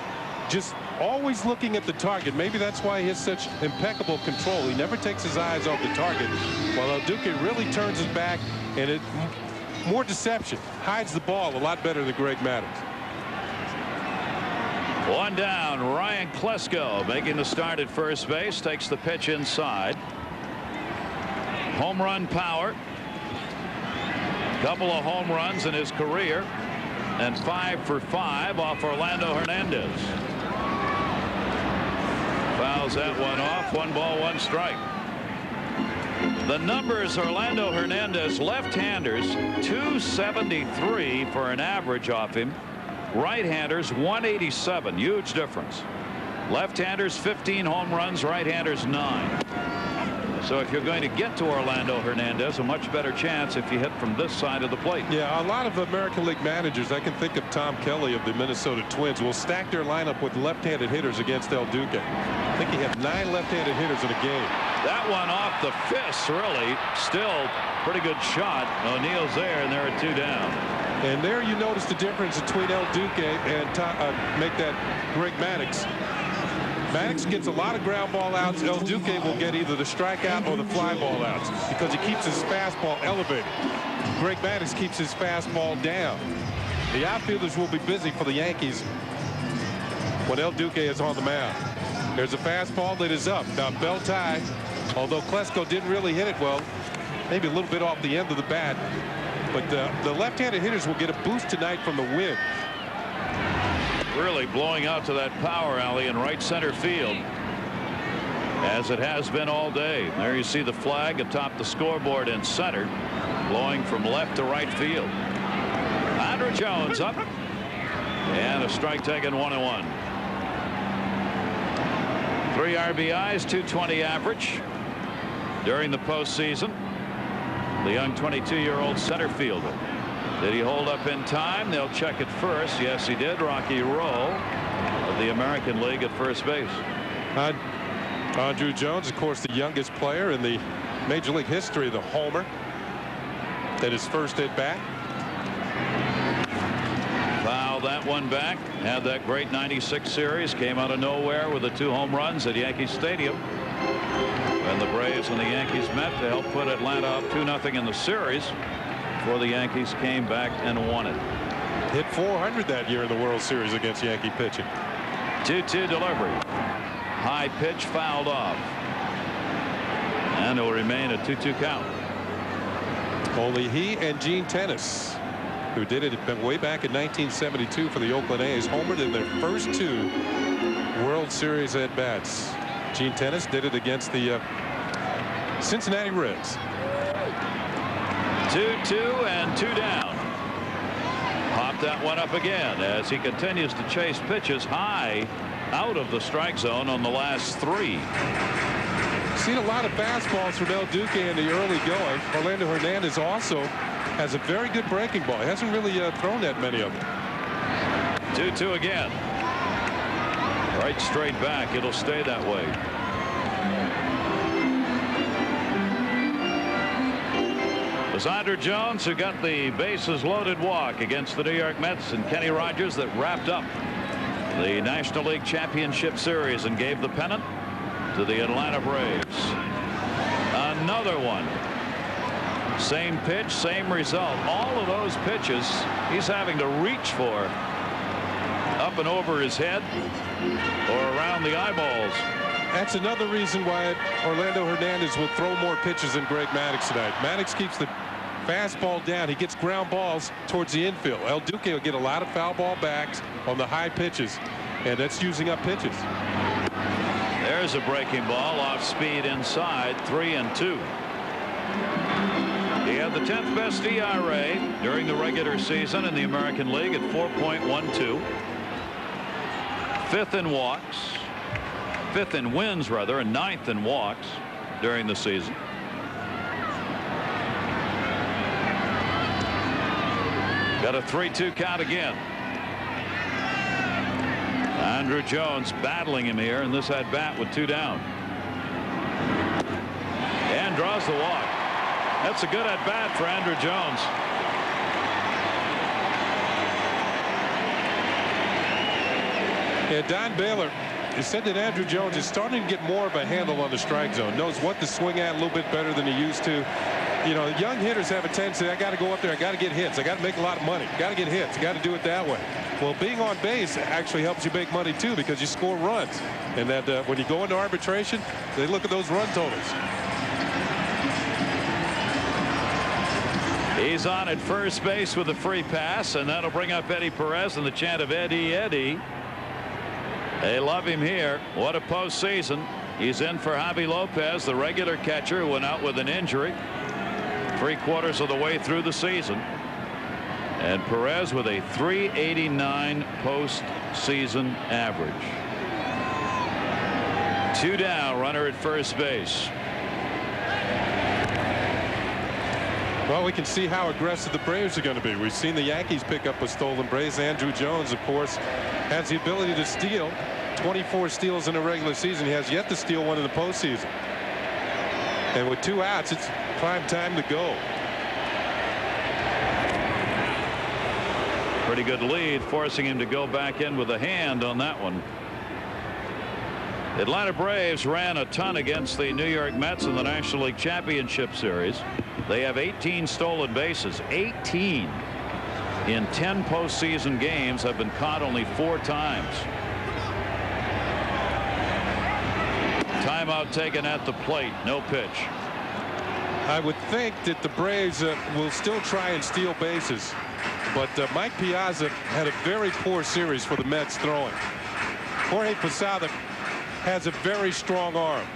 just always looking at the target. Maybe that's why he has such impeccable control. He never takes his eyes off the target, while El Duque really turns his back, and it more deception, hides the ball a lot better than Greg Maddux. One down. Ryan Klesko making the start at first base, takes the pitch inside. Home run power. Couple of home runs in his career, and 5 for 5 off Orlando Hernandez. Fouls that one off. 1 ball, 1 strike. The numbers: Orlando Hernandez, left-handers 273 for an average off him. Right-handers 187. Huge difference. Left-handers 15 home runs, right-handers 9. So if you're going to get to Orlando Hernandez, a much better chance if you hit from this side of the plate. Yeah, a lot of American League managers, I can think of Tom Kelly of the Minnesota Twins, will stack their lineup with left-handed hitters against El Duque. I think he had 9 left-handed hitters in a game. That one off the fist, really. Still pretty good shot. O'Neill's there, and there are 2 down. And there you notice the difference between El Duque and make that Greg Maddux. Maddux gets a lot of ground ball outs. El Duque will get either the strikeout or the fly ball outs because he keeps his fastball elevated. Greg Maddux keeps his fastball down. The outfielders will be busy for the Yankees when El Duque is on the mound. There's a fastball that is up. Now belt high, although Klesko didn't really hit it well, maybe a little bit off the end of the bat. But the left-handed hitters will get a boost tonight from the wind. Really really blowing out to that power alley in right center field, as it has been all day. There you see the flag atop the scoreboard in center, blowing from left to right field. Andrew Jones up, and a strike taken, 1-1. 3 RBIs, 220 average during the postseason. The young 22-year-old center fielder. Did he hold up in time? They'll check it first. Yes, he did. Rocky Rowe of the American League at first base. Andrew Jones, of course, the youngest player in the Major League history, the homer at his first at bat. Fouled that one back. Had that great 96 series. Came out of nowhere with the 2 home runs at Yankee Stadium. And the Braves and the Yankees met to help put Atlanta up 2-0 in the series before the Yankees came back and won it. Hit 400 that year in the World Series against Yankee pitching. 2-2 delivery. High pitch fouled off. And it will remain a 2-2 count. Only he and Gene Tennis, who did it way back in 1972 for the Oakland A's, homered in their first 2 World Series at bats. Gene Tennis did it against the Cincinnati Reds. 2-2 and 2 down. Popped that one up again as he continues to chase pitches high out of the strike zone on the last 3. Seen a lot of fastballs from Duque in the early going. Orlando Hernandez also has a very good breaking ball. He hasn't really thrown that many of them. 2-2 again. Right straight back. It'll stay that way. It was Andrew Jones who got the bases loaded walk against the New York Mets and Kenny Rogers that wrapped up the National League Championship Series and gave the pennant to the Atlanta Braves. Another one. Same pitch, same result. All of those pitches he's having to reach for up and over his head or around the eyeballs. That's another reason why Orlando Hernandez will throw more pitches than Greg Maddux tonight. Maddux keeps the fastball down. He gets ground balls towards the infield. Duque will get a lot of foul ball backs on the high pitches, and that's using up pitches. There's a breaking ball off speed inside. 3-2. He had the 10th best ERA during the regular season in the American League at 4.12. 5th in walks. 5th in wins rather, and 9th in walks during the season. Got a 3-2 count again. Andrew Jones battling him here in this at bat with 2 down. And draws the walk. That's a good at bat for Andrew Jones. Yeah, Don Baylor said that Andrew Jones is starting to get more of a handle on the strike zone. Knows what to swing at a little bit better than he used to. You know, young hitters have a tendency, I got to go up there, I got to get hits, I got to make a lot of money, got to get hits, got to do it that way. Well, being on base actually helps you make money too, because you score runs, and that when you go into arbitration, they look at those run totals. He's on at first base with a free pass, and that'll bring up Eddie Perez and the chant of Eddie, Eddie. They love him here. What a postseason. He's in for Javi Lopez, the regular catcher who went out with an injury 3/4 of the way through the season. And Perez with a .389 postseason average. 2 down, runner at first base. Well, we can see how aggressive the Braves are going to be. We've seen the Yankees pick up a stolen base. Andrew Jones, of course, has the ability to steal. 24 steals in a regular season. He has yet to steal one in the postseason. And with 2 outs, it's prime time to go. Pretty good lead, forcing him to go back in with a hand on that one. Atlanta Braves ran a ton against the New York Mets in the National League Championship Series. They have 18 stolen bases. 18 in 10 postseason games, have been caught only 4 times. Timeout taken at the plate. No pitch. I would think that the Braves will still try and steal bases. But Mike Piazza had a very poor series for the Mets throwing. Jorge Posada has a very strong arm.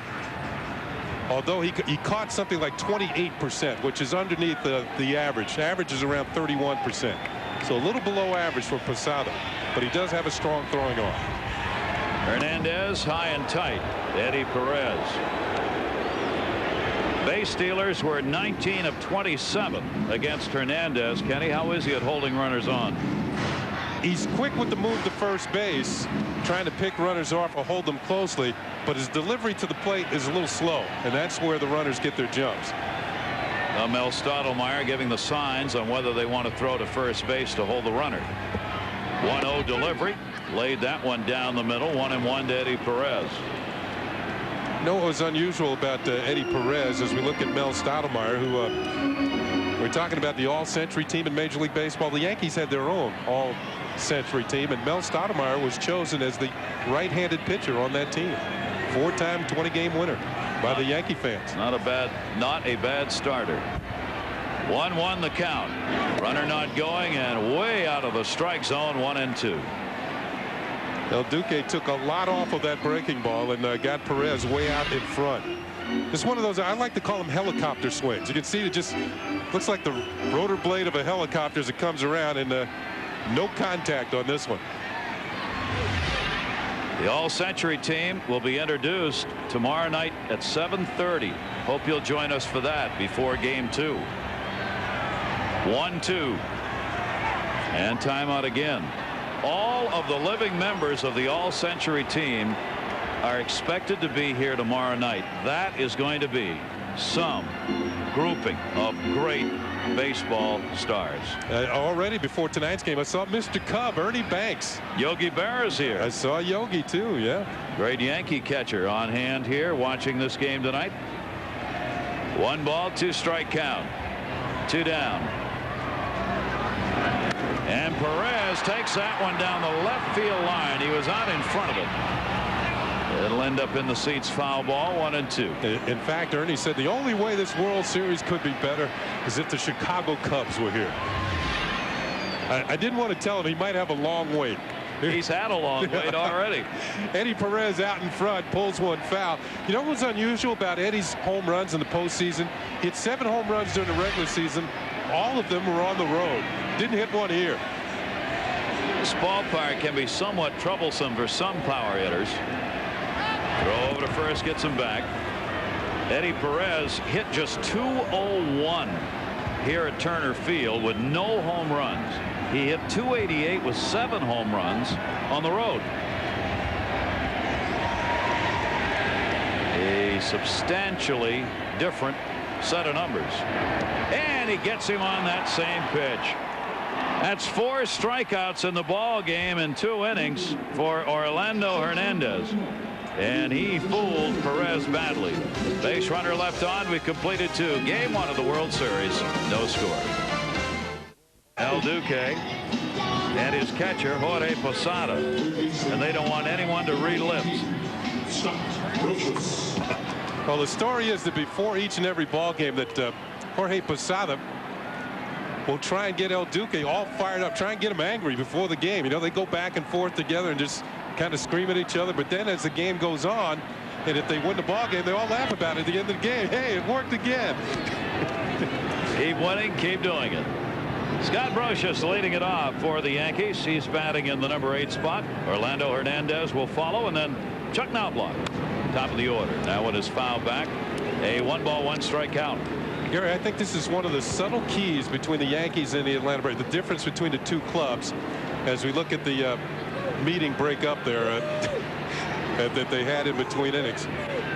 Although he caught something like 28%, which is underneath the average. The average is around 31%. So a little below average for Posada. But he does have a strong throwing arm. Hernandez high and tight. Eddie Perez. Base stealers were 19 of 27 against Hernandez. Kenny, how is he at holding runners on? He's quick with the move to first base, trying to pick runners off or hold them closely, but his delivery to the plate is a little slow, and that's where the runners get their jumps. Mel Stottlemyre giving the signs on whether they want to throw to first base to hold the runner. 1-0 delivery. Laid that one down the middle. 1-1 to Eddie Perez. You know what was unusual about Eddie Perez as we look at Mel Stottlemyre, who we're talking about the all-century team in Major League Baseball. The Yankees had their own all-century team, and Mel Stottlemyre was chosen as the right-handed pitcher on that team. 4-time 20-game winner by the Yankee fans. Not a bad starter. 1-1 the count. Runner not going and way out of the strike zone. 1-2. Duque took a lot off of that breaking ball and got Perez way out in front. It's one of those, I like to call them helicopter swings. You can see it just looks like the rotor blade of a helicopter as it comes around, and no contact on this one. The all-century team will be introduced tomorrow night at 7:30. Hope you'll join us for that before game 2. 1-2 and timeout again. All of the living members of the all-century team are expected to be here tomorrow night. That is going to be some grouping of great baseball stars. Already before tonight's game, I saw Mr. Cub, Ernie Banks. Yogi Berra's here. I saw Yogi too, yeah. Great Yankee catcher on hand here watching this game tonight. 1 ball, 2 strike count. 2 down. And Perez takes that one down the left field line. He was out in front of it. It'll end up in the seats. Foul ball. 1-2. In fact, Ernie said the only way this World Series could be better is if the Chicago Cubs were here. I didn't want to tell him he might have a long wait. He's had a long wait already. Eddie Perez out in front, pulls one foul. You know what's unusual about Eddie's home runs in the postseason? He had 7 home runs during the regular season. All of them were on the road. Didn't hit one here. This ballpark can be somewhat troublesome for some power hitters. Throw over to first, gets him back. Eddie Perez hit just 201 here at Turner Field with no home runs. He hit 288 with 7 home runs on the road. A substantially different set of numbers. And he gets him on that same pitch. That's 4 strikeouts in the ball game in 2 innings for Orlando Hernandez. And he fooled Perez badly. Base runner left on. We completed 2. Game 1 of the World Series. No score. Duque and his catcher Jorge Posada. And they don't want anyone to relive. Well, the story is that before each and every ball game that Jorge Posada will try and get Duque all fired up, try and get him angry before the game. You know, they go back and forth together and just kind of scream at each other. But then as the game goes on, and if they win the ball game, they all laugh about it at the end of the game. Hey, it worked again. Keep winning, keep doing it. Scott Brocious leading it off for the Yankees. He's batting in the number 8 spot. Orlando Hernandez will follow, and then Chuck Knobloch, top of the order. That one is fouled back. A 1 ball, 1 strike count. Gary, I think this is one of the subtle keys between the Yankees and the Atlanta Braves. The difference between the 2 clubs as we look at the meeting break up there that they had in between innings.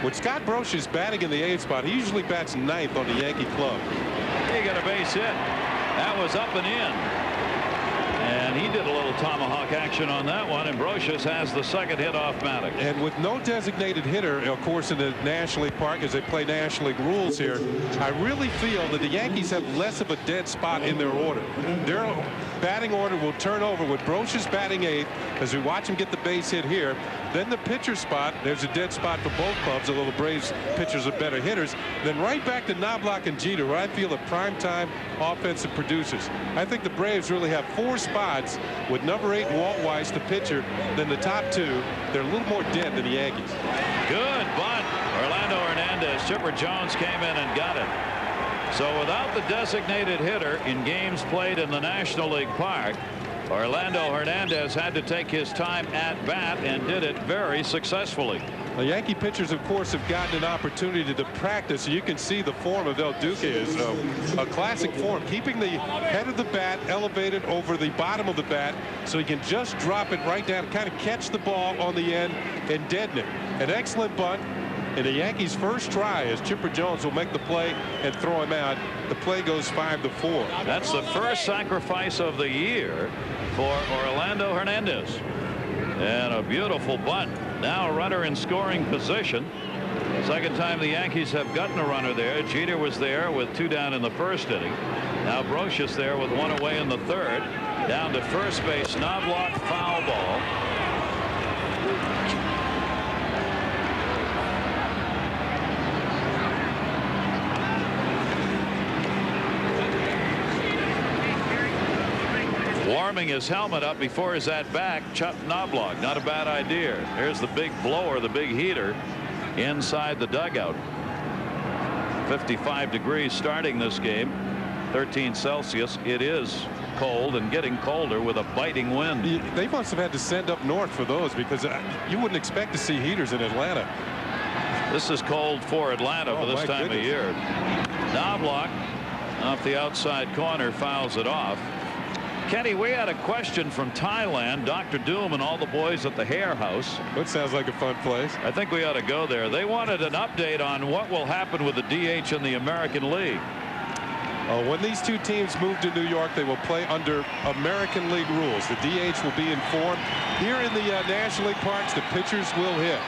When Scott Brocious is batting in the 8th spot, he usually bats 9th on the Yankee club. He got a base hit. That was up and in. And he did a little tomahawk action on that one, and Brocious has the 2nd hit off Maddux. And with no designated hitter, of course, in the National League Park as they play National League rules here, I really feel that the Yankees have less of a dead spot in their order. batting order will turn over with Brocious batting 8th as we watch him get the base hit here. Then the pitcher spot, there's a dead spot for both clubs, although the Braves pitchers are better hitters. Then right back to Knobloch and Jeter, where I feel a primetime offensive producers. I think the Braves really have 4 spots with number 8 Walt Weiss, the pitcher. Then the top 2, they're a little more dead than the Yankees. Good bunt. Orlando Hernandez. Chipper Jones came in and got it. So without the designated hitter in games played in the National League Park, Orlando Hernandez had to take his time at bat and did it very successfully. The Yankee pitchers, of course, have gotten an opportunity to practice. You can see the form of Duque is a classic form, keeping the head of the bat elevated over the bottom of the bat so he can just drop it right down, kind of catch the ball on the end and deaden it. An excellent bunt. In the Yankees' first try, as Chipper Jones will make the play and throw him out. The play goes 5-4. That's the first sacrifice of the year for Orlando Hernandez. And a beautiful bunt. Now a runner in scoring position. Second time the Yankees have gotten a runner there. Jeter was there with 2 down in the first inning. Now Brocious there with 1 away in the third. Down to first base. Knobloch, foul ball. Warming his helmet up before his at-bat, Chuck Knobloch. Not a bad idea. Here's the big blower, the big heater inside the dugout. 55 degrees starting this game. 13 Celsius. It is cold and getting colder with a biting wind. They must have had to send up north for those, because you wouldn't expect to see heaters in Atlanta. This is cold for Atlanta for this time of year. Knobloch off the outside corner fouls it off. Kenny, we had a question from Thailand, Dr. Doom and all the boys at the Hair House. That sounds like a fun place. I think we ought to go there. They wanted an update on what will happen with the DH in the American League. When these two teams move to New York, they will play under American League rules. The DH will be informed. Here in the National League parks, the pitchers will hit.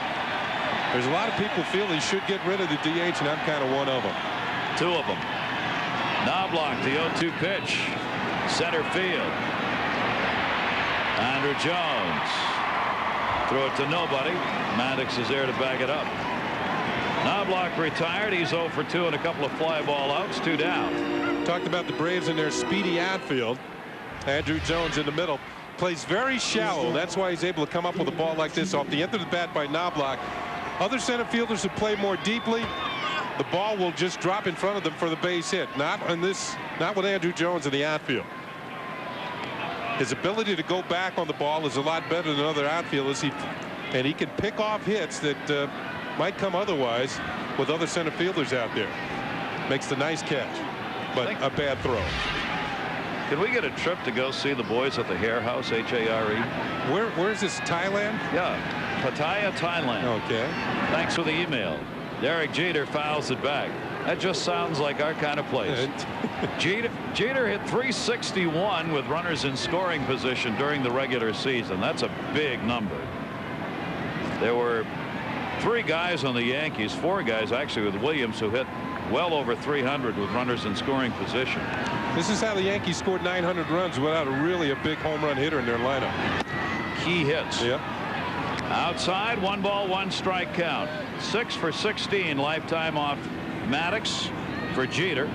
There's a lot of people feel he should get rid of the DH, and I'm kind of one of them. 2 of them. Knobloch, the 0-2 pitch. Center field. Andrew Jones. Throw it to nobody. Maddux is there to back it up. Knobloch retired. He's 0 for 2 and a couple of fly ball outs. 2 down. Talked about the Braves and their speedy outfield. Andrew Jones in the middle. Plays very shallow. That's why he's able to come up with a ball like this off the end of the bat by Knobloch. Other center fielders who play more deeply, the ball will just drop in front of them for the base hit. Not with Andrew Jones in the outfield. His ability to go back on the ball is a lot better than other outfielders. And he can pick off hits that might come otherwise with other center fielders out there. Makes the nice catch, but a bad throw. Can we get a trip to go see the boys at the Hair House, H-A-R-E? Where's this, Thailand? Yeah, Pattaya, Thailand. Okay. Thanks for the email. Derek Jeter fouls it back. That just sounds like our kind of place. Jeter hit .361 with runners in scoring position during the regular season. That's a big number. There were 3 guys on the Yankees, 4 guys actually with Williams, who hit well over 300 with runners in scoring position. This is how the Yankees scored 900 runs without a big home run hitter in their lineup. Key hits. Yep. Outside, 1 ball, 1 strike count. 6 for 16 lifetime off Maddux for Jeter.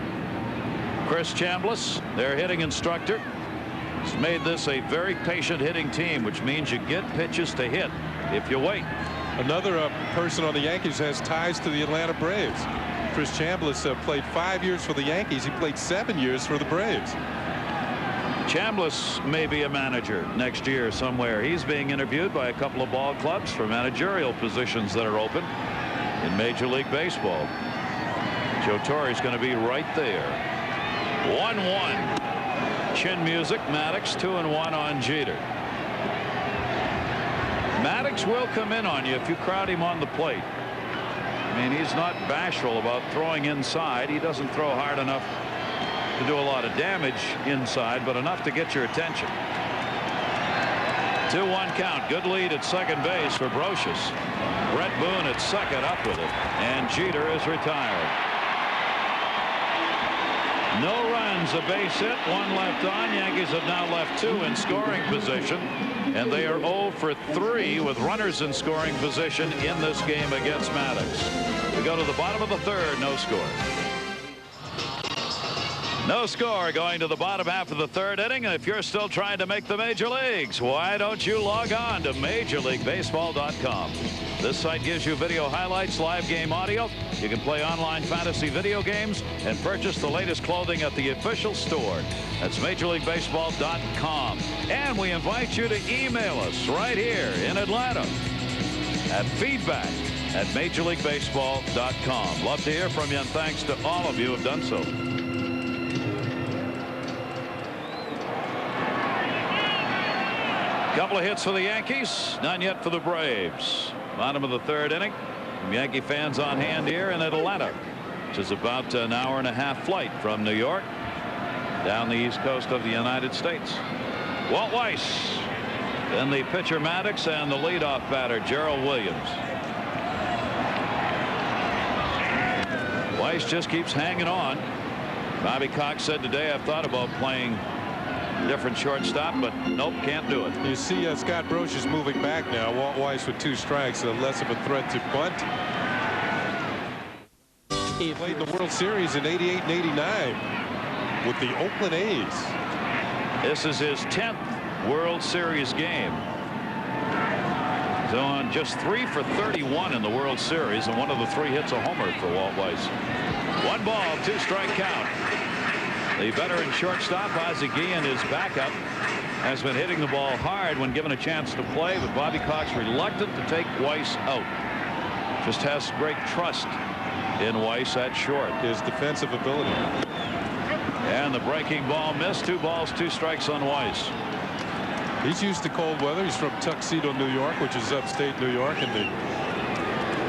Chris Chambliss, their hitting instructor, has made this a very patient hitting team, which means you get pitches to hit if you wait. Another person on the Yankees has ties to the Atlanta Braves. Chris Chambliss played 5 years for the Yankees. He played 7 years for the Braves. Chambliss may be a manager next year somewhere. He's being interviewed by a couple of ball clubs for managerial positions that are open in Major League Baseball. Joe Torre's going to be right there. 1-1. Chin music. Maddux 2-1 on Jeter. Maddux will come in on you if you crowd him on the plate. I mean, he's not bashful about throwing inside. He doesn't throw hard enough to do a lot of damage inside, but enough to get your attention. 2-1 count. Good lead at second base for Brocious. Brett Boone at second, up with it, and Jeter is retired. No runs Williams a base hit, 1 left on. Yankees have now left 2 in scoring position, and they are 0 for 3 with runners in scoring position in this game against Maddux. We go to the bottom of the 3rd, no score. No score going to the bottom half of the 3rd inning. And if you're still trying to make the major leagues, why don't you log on to MajorLeagueBaseball.com. This site gives you video highlights, live game audio. You can play online fantasy video games and purchase the latest clothing at the official store. That's MajorLeagueBaseball.com. And we invite you to email us right here in Atlanta at feedback@MajorLeagueBaseball.com. Love to hear from you, and thanks to all of you who have done so. Couple of hits for the Yankees, none yet for the Braves. Bottom of the 3rd inning. Some Yankee fans on hand here in Atlanta, which is about an hour-and-a-half flight from New York down the east coast of the United States. Walt Weiss, then the pitcher Maddux, and the leadoff batter Gerald Williams. Weiss just keeps hanging on. Bobby Cox said today, I've thought about playing different shortstop, but nope, can't do it. You see Scott Brosius is moving back now. Walt Weiss with 2 strikes, less of a threat to bunt. He played in the World Series in '88 and '89 with the Oakland A's. This is his 10th World Series game. So on just 3 for 31 in the World Series, and one of the 3 hits a homer for Walt Weiss. 1 ball, 2 strike count. The veteran shortstop, Ozzie Guillen, his backup, has been hitting the ball hard when given a chance to play, but Bobby Cox reluctant to take Weiss out. Just has great trust in Weiss at short. His defensive ability. And the breaking ball missed. 2 balls, 2 strikes on Weiss. He's used to cold weather. He's from Tuxedo, New York, which is upstate New York in the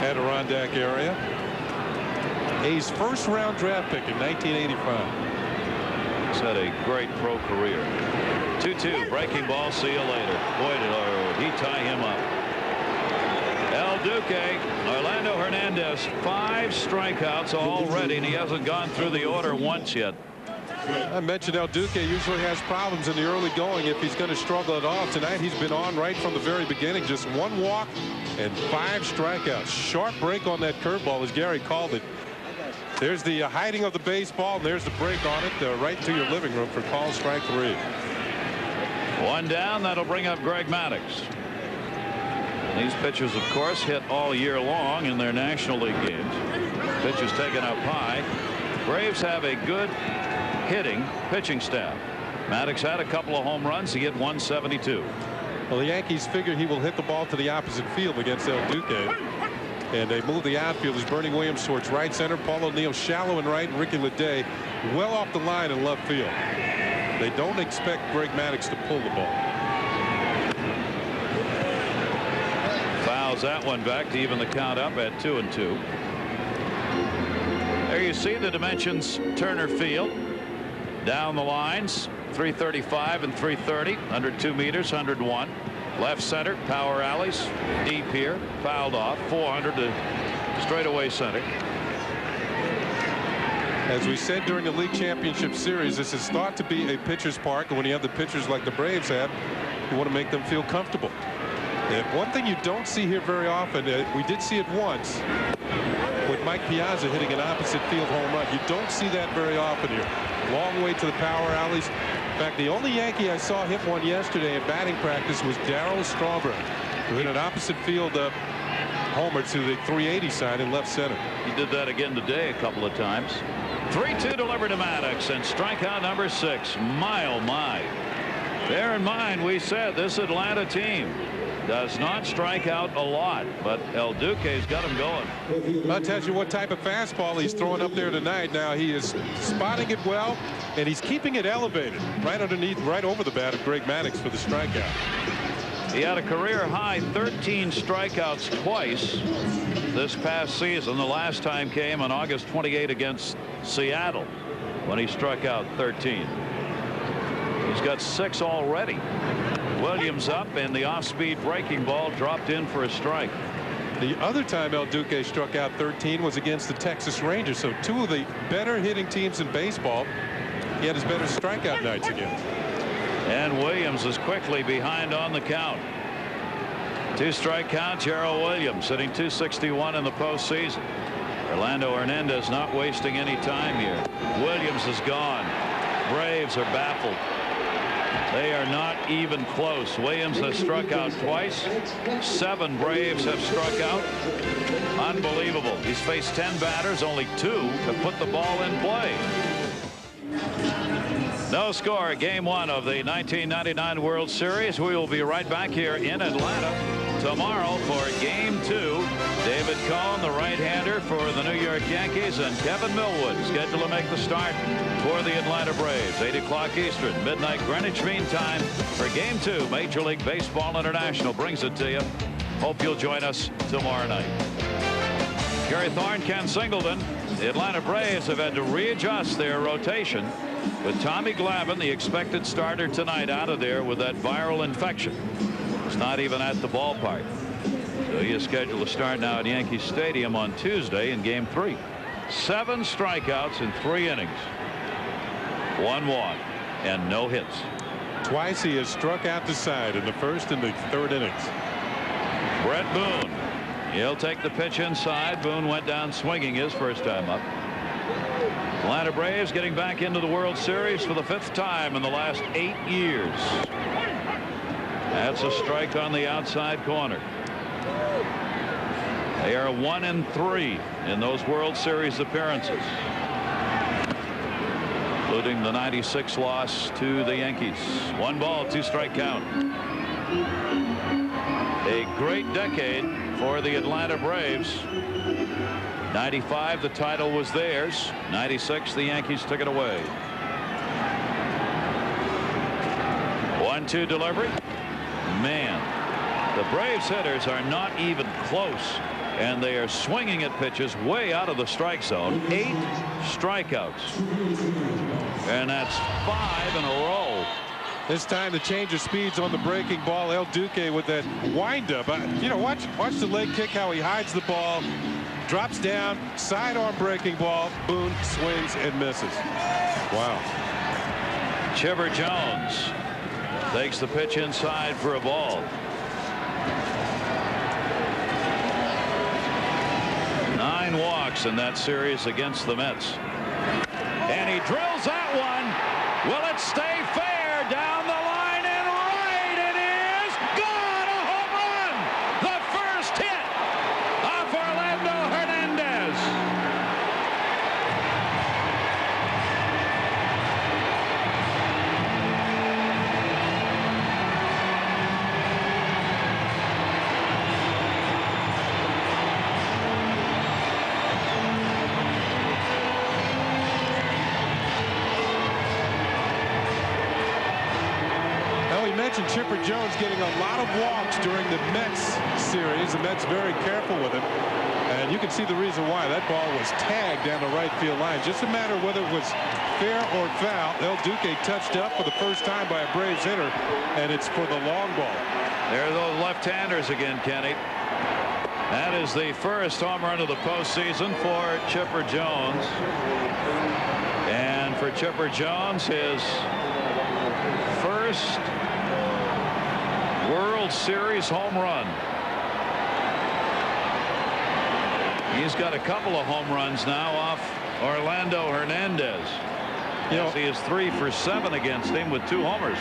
Adirondack area. A's 1st-round draft pick in 1985. He's had a great pro career. 2-2 breaking ball. See you later. Boy, did he tie him up. El Duque, Orlando Hernandez, 5 strikeouts already, and he hasn't gone through the order once yet. I mentioned El Duque usually has problems in the early going if he's going to struggle at all. Tonight he's been on right from the very beginning. Just 1 walk and 5 strikeouts. Sharp break on that curveball, as Gary called it. There's the hiding of the baseball, and there's the break on it right to your living room for call strike 3. 1 down. That'll bring up Greg Maddux. These pitchers, of course, hit all year long in their National League games. Pitches taken up high. Braves have a good hitting pitching staff. Maddux had a couple of home runs. He hit 172. Well, the Yankees figure he will hit the ball to the opposite field against El Duque. And they move the outfielders. Bernie Williams towards right center. Paul O'Neill shallow in right, and Ricky Leday well off the line in left field. They don't expect Greg Maddux to pull the ball. Fouls that one back to even the count up at 2-2. There you see the dimensions. Turner Field. Down the lines, 335 and 330, 102 meters, 101. Left center, power alleys, deep here, fouled off, 400 to straightaway center. As we said during the league championship series, this is thought to be a pitcher's park, and when you have the pitchers like the Braves have, you want to make them feel comfortable. And one thing you don't see here very often, we did see it once with Mike Piazza hitting an opposite field home run. You don't see that very often here. Long way to the power alleys. In fact, the only Yankee I saw hit one yesterday in batting practice was Darryl Strawberry, who hit an opposite field homer to the 380 side in left center. He did that again today a couple of times. 3-2 delivered to Maddux, and strikeout number 6. My. Bear in mind, we said this Atlanta team does not strike out a lot, but El Duque's got him going. I'll tell you what type of fastball he's throwing up there tonight. Now he is spotting it well, and he's keeping it elevated right underneath, right over the bat of Greg Maddux for the strikeout. He had a career high 13 strikeouts twice this past season. The last time came on August 28 against Seattle when he struck out 13. He's got 6 already. Williams up, and the off-speed breaking ball dropped in for a strike. The other time El Duque struck out 13 was against the Texas Rangers. So 2 of the better hitting teams in baseball he had his better strikeout nights again. And Williams is quickly behind on the count. 2-strike count. Gerald Williams sitting .261 in the postseason. Orlando Hernandez not wasting any time here. Williams is gone. Braves are baffled. They are not even close. Williams has struck out twice. 7 Braves have struck out. Unbelievable. He's faced 10 batters. Only 2 have put the ball in play. No score. Game 1 of the 1999 World Series. We will be right back here in Atlanta tomorrow for Game 2. David Cohn, the right-hander for the New York Yankees, and Kevin Millwood scheduled to make the start for the Atlanta Braves. 8 o'clock Eastern, midnight Greenwich Mean Time for Game 2. Major League Baseball International brings it to you. Hope you'll join us tomorrow night. Gary Thorne, Ken Singleton. The Atlanta Braves have had to readjust their rotation with Tommy Glavine, the expected starter tonight, out of there with that viral infection. It's not even at the ballpark. So he is scheduled to start now at Yankee Stadium on Tuesday in Game 3. 7 strikeouts in 3 innings. 1 walk and no hits. Twice he has struck out the side in the first and the third innings. Brett Boone. He'll take the pitch inside. Boone went down swinging his first time up. Atlanta Braves getting back into the World Series for the 5th time in the last 8 years. That's a strike on the outside corner. They are 1-3 in those World Series appearances, including the '96 loss to the Yankees. 1 ball, 2-strike count. A great decade for the Atlanta Braves. 95, the title was theirs. 96, the Yankees took it away. 1-2 delivery. Man, the Braves hitters are not even close, and they are swinging at pitches way out of the strike zone. 8 strikeouts, and that's 5 in a row. This time the change of speeds on the breaking ball. El Duque with that windup. You know, watch the leg kick, how he hides the ball, drops down, sidearm breaking ball. Boone swings and misses. Wow. Chipper Jones takes the pitch inside for a ball. 9 walks in that series against the Mets. And he drills that one. Will it stay fair down the line and right? It is gone. A home run. The first hit of Orlando Hernandez. Chipper Jones getting a lot of walks during the Mets series. The Mets very careful with him, and you can see the reason why. That ball was tagged down the right field line. Just a matter of whether it was fair or foul. El Duque touched up for the first time by a Braves hitter, and it's for the long ball. There are those left-handers again, Kenny. That is the first home run of the postseason for Chipper Jones, and for Chipper Jones, his first World Series home run. He's got a couple of home runs now off Orlando Hernandez. You know, he is 3 for 7 against him with 2 homers.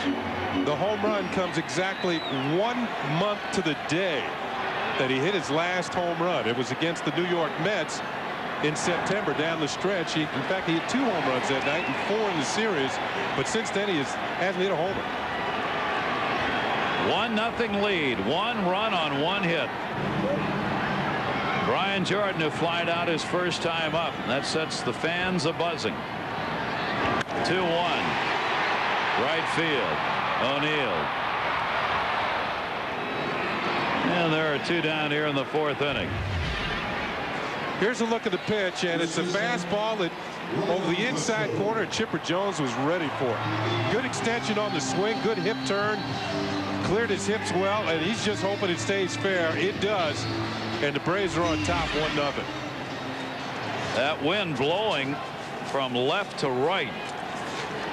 The home run comes exactly 1 month to the day that he hit his last home run. It was against the New York Mets in September down the stretch. In fact, he had 2 home runs that night and 4 in the series. But since then, he hasn't hit a homer. 1-0 lead. 1 run on 1 hit. Brian Jordan, who flied out his first time up. That sets the fans a-buzzing. 2-1. Right field. O'Neill. And there are 2 down here in the 4th inning. Here's a look at the pitch, and it's a fastball that over the inside corner. Chipper Jones was ready for it. Good extension on the swing. Good hip turn. Cleared his hips well, and he's just hoping it stays fair. It does, and the Braves are on top 1-0. That wind blowing from left to right.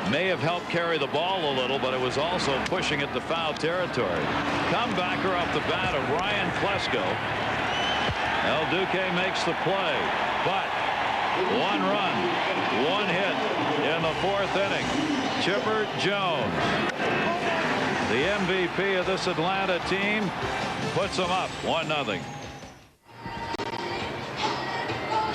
may have helped carry the ball a little, but it was also pushing it to foul territory. Comebacker off the bat of Ryan Klesko. El Duque makes the play, but 1 run, 1 hit in the 4th inning. Chipper Jones, the MVP of this Atlanta team, puts them up 1-0.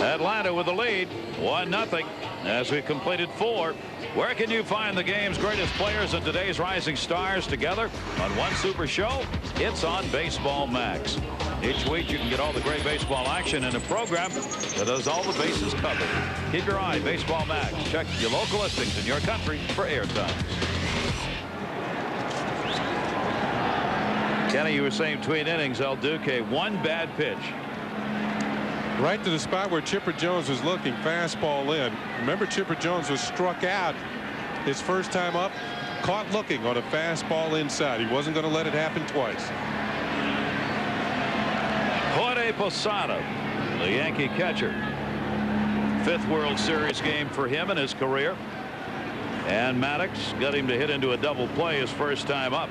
Atlanta with the lead, 1-0, as we completed 4. Where can you find the game's greatest players and today's rising stars together on one super show? It's on Baseball Max. Each week you can get all the great baseball action in a program that has all the bases covered. Keep your eye on Baseball Max. Check your local listings in your country for airtime. Kenny, you were saying between innings, El Duque, 1 bad pitch. Right to the spot where Chipper Jones was looking, fastball in. Remember, Chipper Jones was struck out his first time up, caught looking on a fastball inside. He wasn't going to let it happen twice. Jorge Posada, the Yankee catcher. 5th World Series game for him in his career. And Maddux got him to hit into a double play his first time up.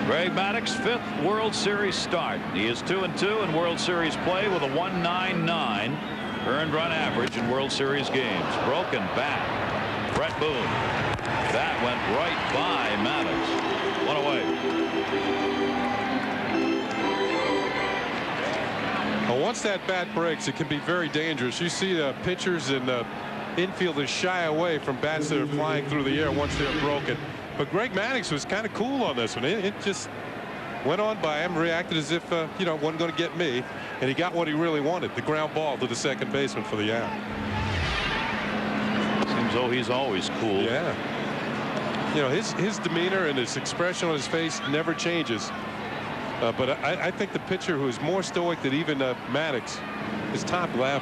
Greg Maddux, 5th World Series start. He is 2-2 in World Series play with a 1.99 earned run average in World Series games. Broken bat. Brett Boone. That went right by Maddux. 1 away. Well, once that bat breaks, it can be very dangerous. You see the pitchers and infielders shy away from bats that are flying through the air once they're broken. But Greg Maddux was kind of cool on this one. It just went on by him, reacted as if, you know, wasn't going to get me. And he got what he really wanted, the ground ball to the second baseman for the out. Seems though he's always cool. Yeah. You know, his demeanor and his expression on his face never changes. But I think the pitcher who is more stoic than even Maddux is Tom Glavine.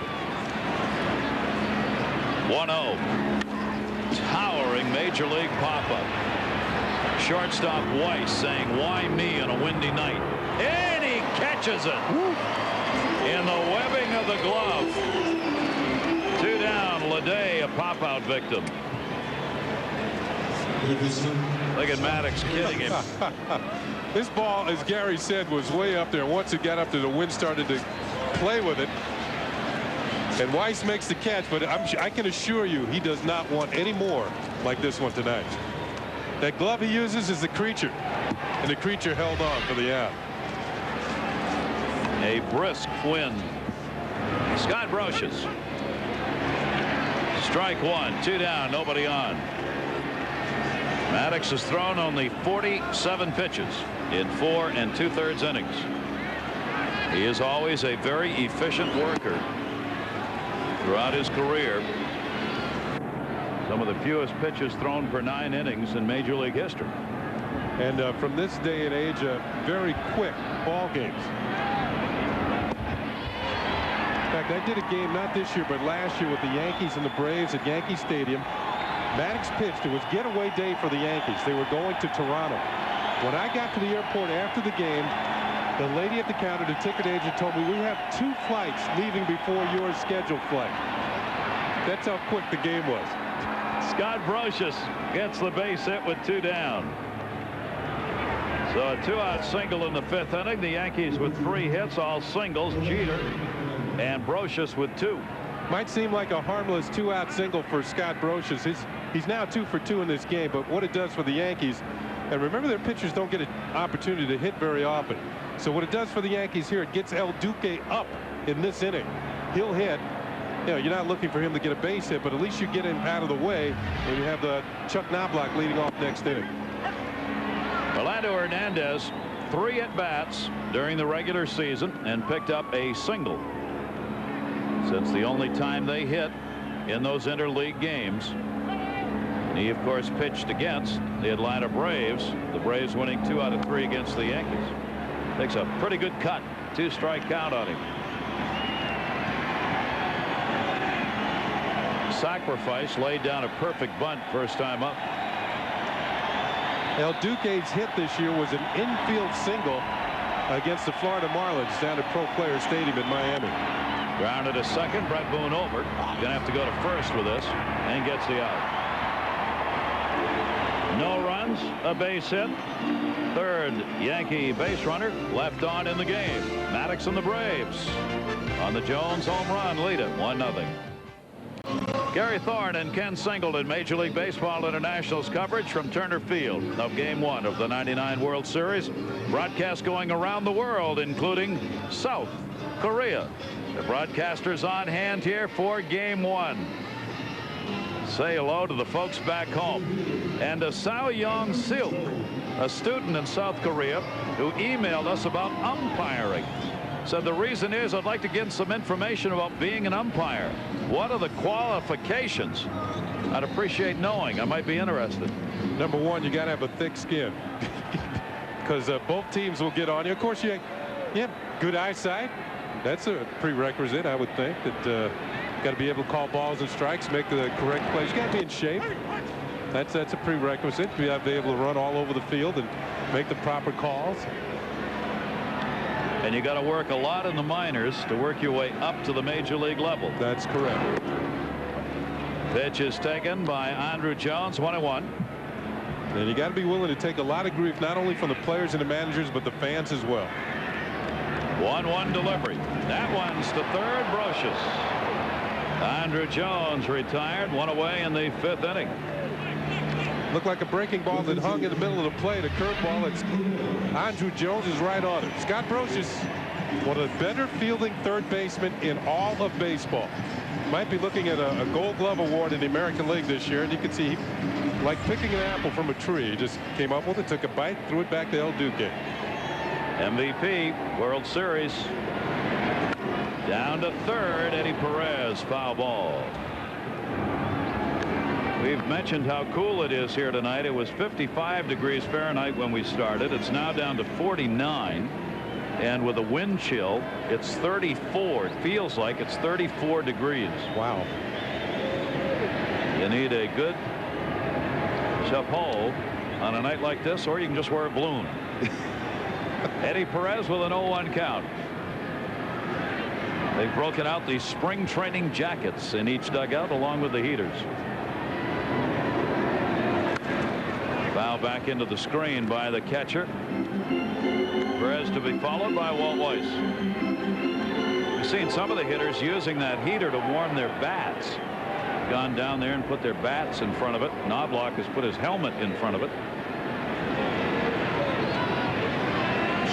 1-0. Towering major league pop-up. Shortstop Weiss saying, "Why me on a windy night?" And he catches it. Woo. In the webbing of the glove. 2 down. Leday, a pop-out victim. Look at Maddux kidding him. This ball, as Gary said, was way up there. Once it got up there, the wind started to play with it. And Weiss makes the catch, but I can assure you he does not want any more like this one tonight. That glove he uses is the creature, and the creature held on for the out. A brisk wind. Scott Brocious. Strike 1, 2 down, nobody on. Maddux has thrown only 47 pitches in 4 2/3 innings. He is always a very efficient worker throughout his career. Some of the fewest pitches thrown per 9 innings in Major League history. And from this day and age, very quick ball games. In fact, I did a game not this year but last year with the Yankees and the Braves at Yankee Stadium. Maddux pitched. It was getaway day for the Yankees. They were going to Toronto. When I got to the airport after the game, the lady at the counter, the ticket agent, told me we have 2 flights leaving before your scheduled flight. That's how quick the game was. Scott Brocious gets the base hit with 2 down. So a 2-out single in the 5th inning. The Yankees with 3 hits, all singles. Jeter and Brocious with 2. Might seem like a harmless 2-out single for Scott Brocious. He's now 2 for 2 in this game, but what it does for the Yankees, and remember their pitchers don't get an opportunity to hit very often. So what it does for the Yankees here, it gets El Duque up in this inning. He'll hit. You know, you're not looking for him to get a base hit, but at least you get him out of the way when you have the Chuck Knobloch leading off next inning. Orlando Hernandez, 3 at-bats during the regular season and picked up a single. Since the only time they hit in those interleague games. He, of course, pitched against the Atlanta Braves. The Braves winning 2 out of 3 against the Yankees. Takes a pretty good cut. 2-strike count on him. Sacrifice laid down a perfect bunt first time up. El Duque's hit this year was an infield single against the Florida Marlins down at Pro Player Stadium in Miami. Grounded to second. Brett Boone over. Gonna have to go to first with this, and gets the out. No runs, a base hit. Third Yankee base runner left on in the game. Maddux and the Braves on the Jones home run lead it 1-0. Gary Thorne and Ken Singleton, Major League Baseball International's coverage from Turner Field of Game 1 of the '99 World Series. Broadcast going around the world, including South Korea. The broadcasters on hand here for Game 1. Say hello to the folks back home. And to Sao Young Silk, a student in South Korea who emailed us about umpiring. Said the reason is I'd like to get some information about being an umpire. What are the qualifications? I'd appreciate knowing. I might be interested. Number one, you got to have a thick skin. Because both teams will get on you. Of course, you have good eyesight. That's a prerequisite, I would think, that got to be able to call balls and strikes, make the correct plays. You got to be in shape. That's a prerequisite. You have to be able to run all over the field and make the proper calls. And you got to work a lot in the minors to work your way up to the major league level. That's correct. Pitch is taken by Andruw Jones, 1-1. And you got to be willing to take a lot of grief, not only from the players and the managers, but the fans as well. 1-1 delivery. That one's to third. Brocious. Andruw Jones retired. One away in the 5th inning. Looked like a breaking ball that hung in the middle of the plate. A curveball. It's Andruw Jones is right on it. Scott Brocious, one of the better fielding third basemen in all of baseball. Might be looking at a Gold Glove award in the American League this year, and you can see, like picking an apple from a tree, he just came up with it, took a bite, threw it back to El Duque. MVP World Series. Down to third. Eddie Perez, foul ball. We've mentioned how cool it is here tonight. It was 55 degrees Fahrenheit when we started. It's now down to 49. And with a wind chill, it's 34. It feels like it's 34 degrees. Wow. You need a good chapeau on a night like this, or you can just wear a balloon. Eddie Perez with an 0-1 count. They've broken out the spring training jackets in each dugout along with the heaters. Foul back into the screen by the catcher. Perez to be followed by Walt Weiss. We've seen some of the hitters using that heater to warm their bats. Gone down there and put their bats in front of it. Knobloch has put his helmet in front of it.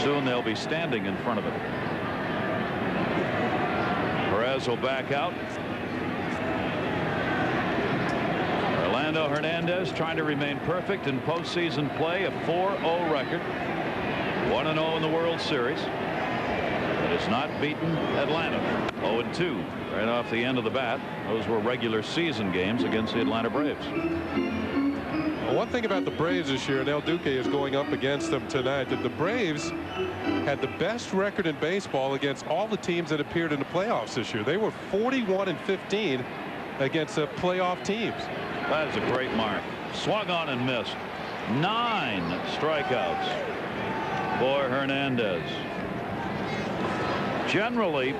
Soon they'll be standing in front of it. Perez will back out. Orlando Hernandez trying to remain perfect in postseason play. A 4-0 record. 1-0 in the World Series. But it's not beaten Atlanta. 0-2 right off the end of the bat. Those were regular season games against the Atlanta Braves. Well, one thing about the Braves this year, and El Duque is going up against them tonight, that the Braves had the best record in baseball against all the teams that appeared in the playoffs this year. They were 41-15 against the playoff teams. That is a great mark. Swung on and missed. 9 strikeouts for Hernandez. Generally,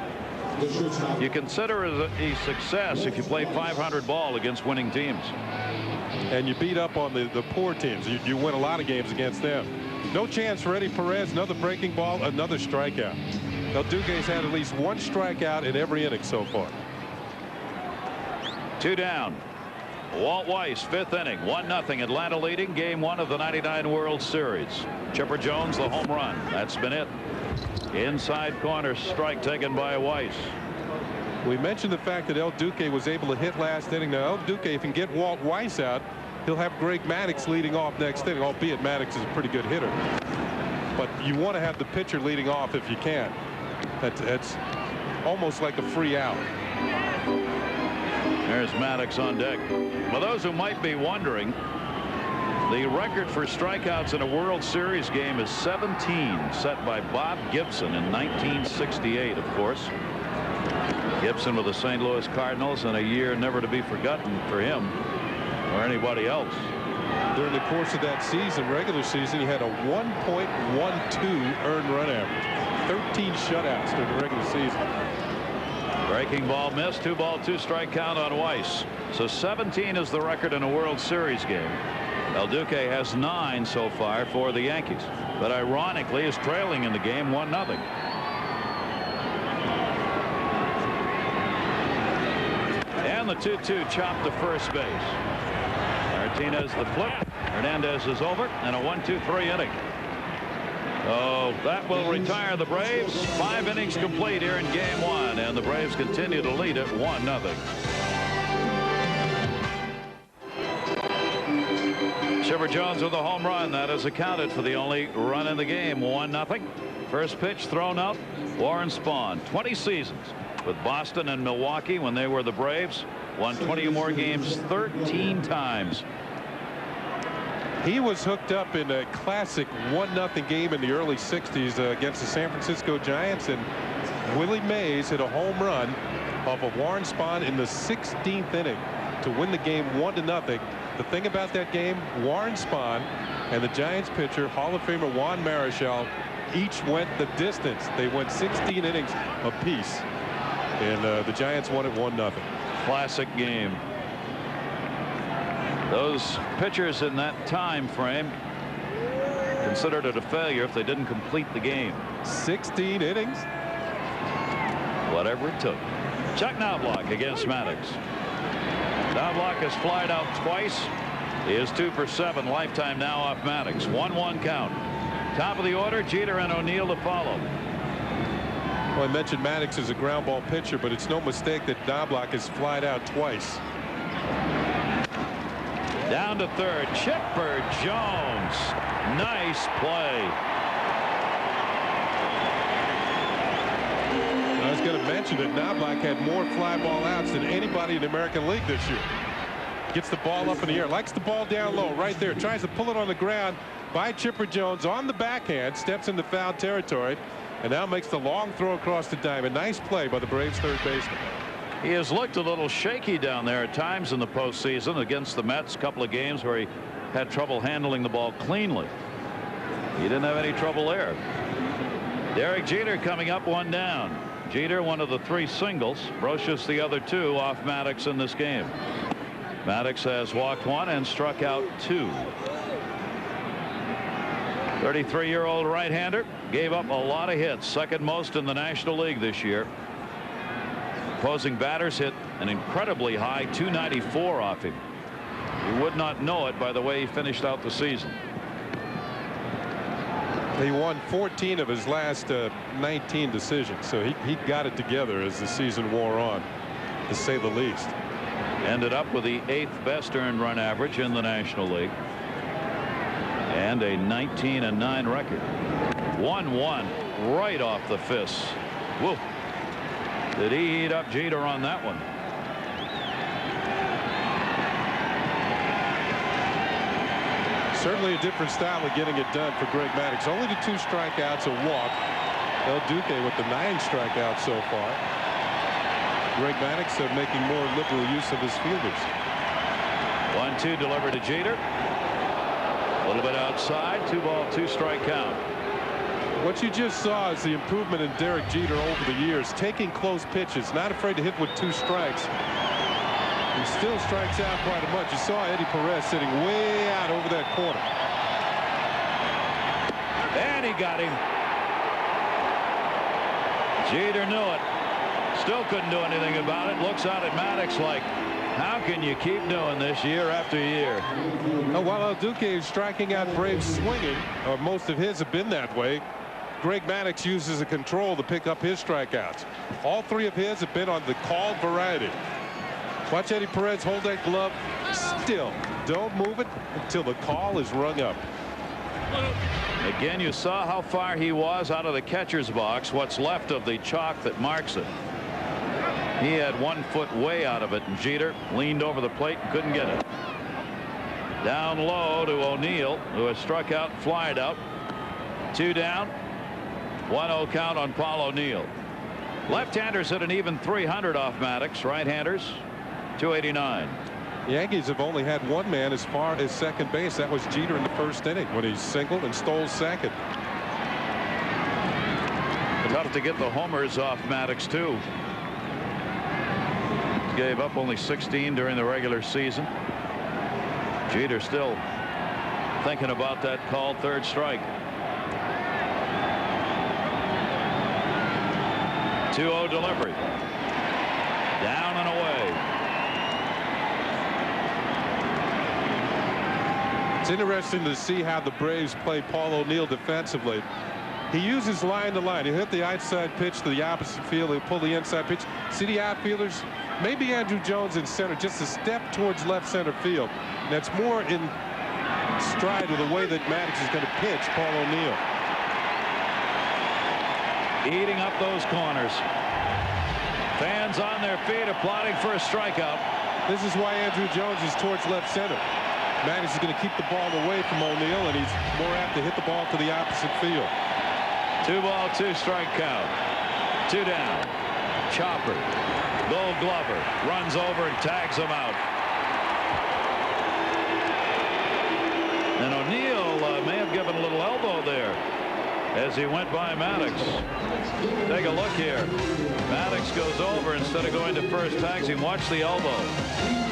you consider it a success if you play 500 ball against winning teams. And you beat up on the poor teams. You win a lot of games against them. No chance for Eddie Perez. Another breaking ball, another strikeout. El Duque's had at least 1 strikeout in every inning so far. 2 down. Walt Weiss, 5th inning, 1-0. Atlanta leading Game 1 of the '99 World Series. Chipper Jones, the home run. That's been it. Inside corner strike taken by Weiss. We mentioned the fact that El Duque was able to hit last inning. Now, El Duque, if he can get Walt Weiss out, he'll have Greg Maddux leading off next inning, albeit Maddux is a pretty good hitter. But you want to have the pitcher leading off if you can. That's almost like a free out. There's Maddux on deck. For those who might be wondering, the record for strikeouts in a World Series game is 17, set by Bob Gibson in 1968, of course. Gibson with the St. Louis Cardinals, in a year never to be forgotten for him or anybody else. During the course of that season, regular season, he had a 1.12 earned run average. 13 shutouts during the regular season. Breaking ball missed. 2-2 strike count on Weiss. So 17 is the record in a World Series game. Duque has 9 so far for the Yankees, but ironically is trailing in the game 1-0. And the 2-2 chop to first base. Martinez the flip. Hernandez is over, and a 1-2-3 inning. Oh, that will retire the Braves. 5 innings complete here in game 1, and the Braves continue to lead it 1-0. Chipper Jones with a home run. That is accounted for the only run in the game. 1-0. First pitch thrown out. Warren Spahn, 20 seasons with Boston and Milwaukee when they were the Braves. Won 20 or more games 13 times. He was hooked up in a classic 1-0 game in the early 60s against the San Francisco Giants, and Willie Mays hit a home run off of Warren Spahn in the 16th inning to win the game 1-0. The thing about that game, Warren Spahn and the Giants pitcher, Hall of Famer Juan Marichal, each went the distance. They went 16 innings apiece, and the Giants won it 1-0. Classic game. Those pitchers in that time frame considered it a failure if they didn't complete the game. 16 innings. Whatever it took. Chuck Knobloch against Maddux. Knobloch has flied out twice. He is 2 for 7 lifetime now off Maddux. 1-1 count. Top of the order, Jeter and O'Neill to follow. Well, I mentioned Maddux is a ground ball pitcher, but it's no mistake that Knobloch has flied out twice. Down to third. Chipper Jones. Nice play. I was going to mention that Knobloch had more fly ball outs than anybody in the American League this year. Gets the ball up in the air. Likes the ball down low right there. Tries to pull it on the ground by Chipper Jones on the backhand. Steps into foul territory and now makes the long throw across the diamond. Nice play by the Braves third baseman. He has looked a little shaky down there at times in the postseason against the Mets. A couple of games where he had trouble handling the ball cleanly. He didn't have any trouble there. Derek Jeter coming up, 1 down. Jeter, one of the 3 singles. Brocious the other 2 off Maddux in this game. Maddux has walked 1 and struck out 2. 33-year-old right-hander gave up a lot of hits, second most in the National League this year. Opposing batters hit an incredibly high 294 off him. You would not know it by the way he finished out the season. He won 14 of his last 19 decisions, so he got it together as the season wore on, to say the least. Ended up with the 8th best earned run average in the National League and a 19-9 record. 1-1 right off the fists. Whoa. Did he heat up Jeter on that one? Certainly a different style of getting it done for Greg Maddux. Only the 2 strikeouts, a walk. Duque with the 9 strikeouts so far. Greg Maddux making more liberal use of his fielders. 1-2 delivered to Jeter. A little bit outside. 2-2 strike count. What you just saw is the improvement in Derek Jeter over the years, taking close pitches, not afraid to hit with 2 strikes. He still strikes out quite a bunch. You saw Eddie Perez sitting way out over that corner. And he got him. Jeter knew it. Still couldn't do anything about it. Looks out at Maddux like, how can you keep doing this year after year? Oh, while Duque is striking out Braves swinging, or most of his have been that way, Greg Maddux uses a control to pick up his strikeouts. All 3 of his have been on the called variety. Watch Eddie Perez hold that glove still. Don't move it until the call is rung up. Again, you saw how far he was out of the catcher's box, what's left of the chalk that marks it. He had 1 foot way out of it, and Jeter leaned over the plate and couldn't get it. Down low to O'Neill, who has struck out, flied out. 2 down. 1-0 count on Paul O'Neill. Left-handers hit an even 300 off Maddux. Right-handers 289. The Yankees have only had 1 man as far as second base. That was Jeter in the 1st inning when he singled and stole second. Tough to get the homers off Maddux too. gave up only 16 during the regular season. Jeter still thinking about that called third strike. 2-0 delivery. Down and away. It's interesting to see how the Braves play Paul O'Neill defensively. He uses line to line. He'll hit the outside pitch to the opposite field. He'll pull the inside pitch. See the outfielders? Maybe Andrew Jones in center, just a step towards left center field. And that's more in stride with the way that Maddux is going to pitch Paul O'Neill. Eating up those corners. Fans on their feet applauding for a strikeout. This is why Andrew Jones is towards left center. Maddux is going to keep the ball away from O'Neill, and he's more apt to hit the ball to the opposite field. 2-ball, 2-strike count. 2 down. Chopper. Gold Glover runs over and tags him out. And O'Neill may have given a little elbow there as he went by Maddux. Take a look here. Maddux goes over instead of going to first, tags him. Watch the elbow.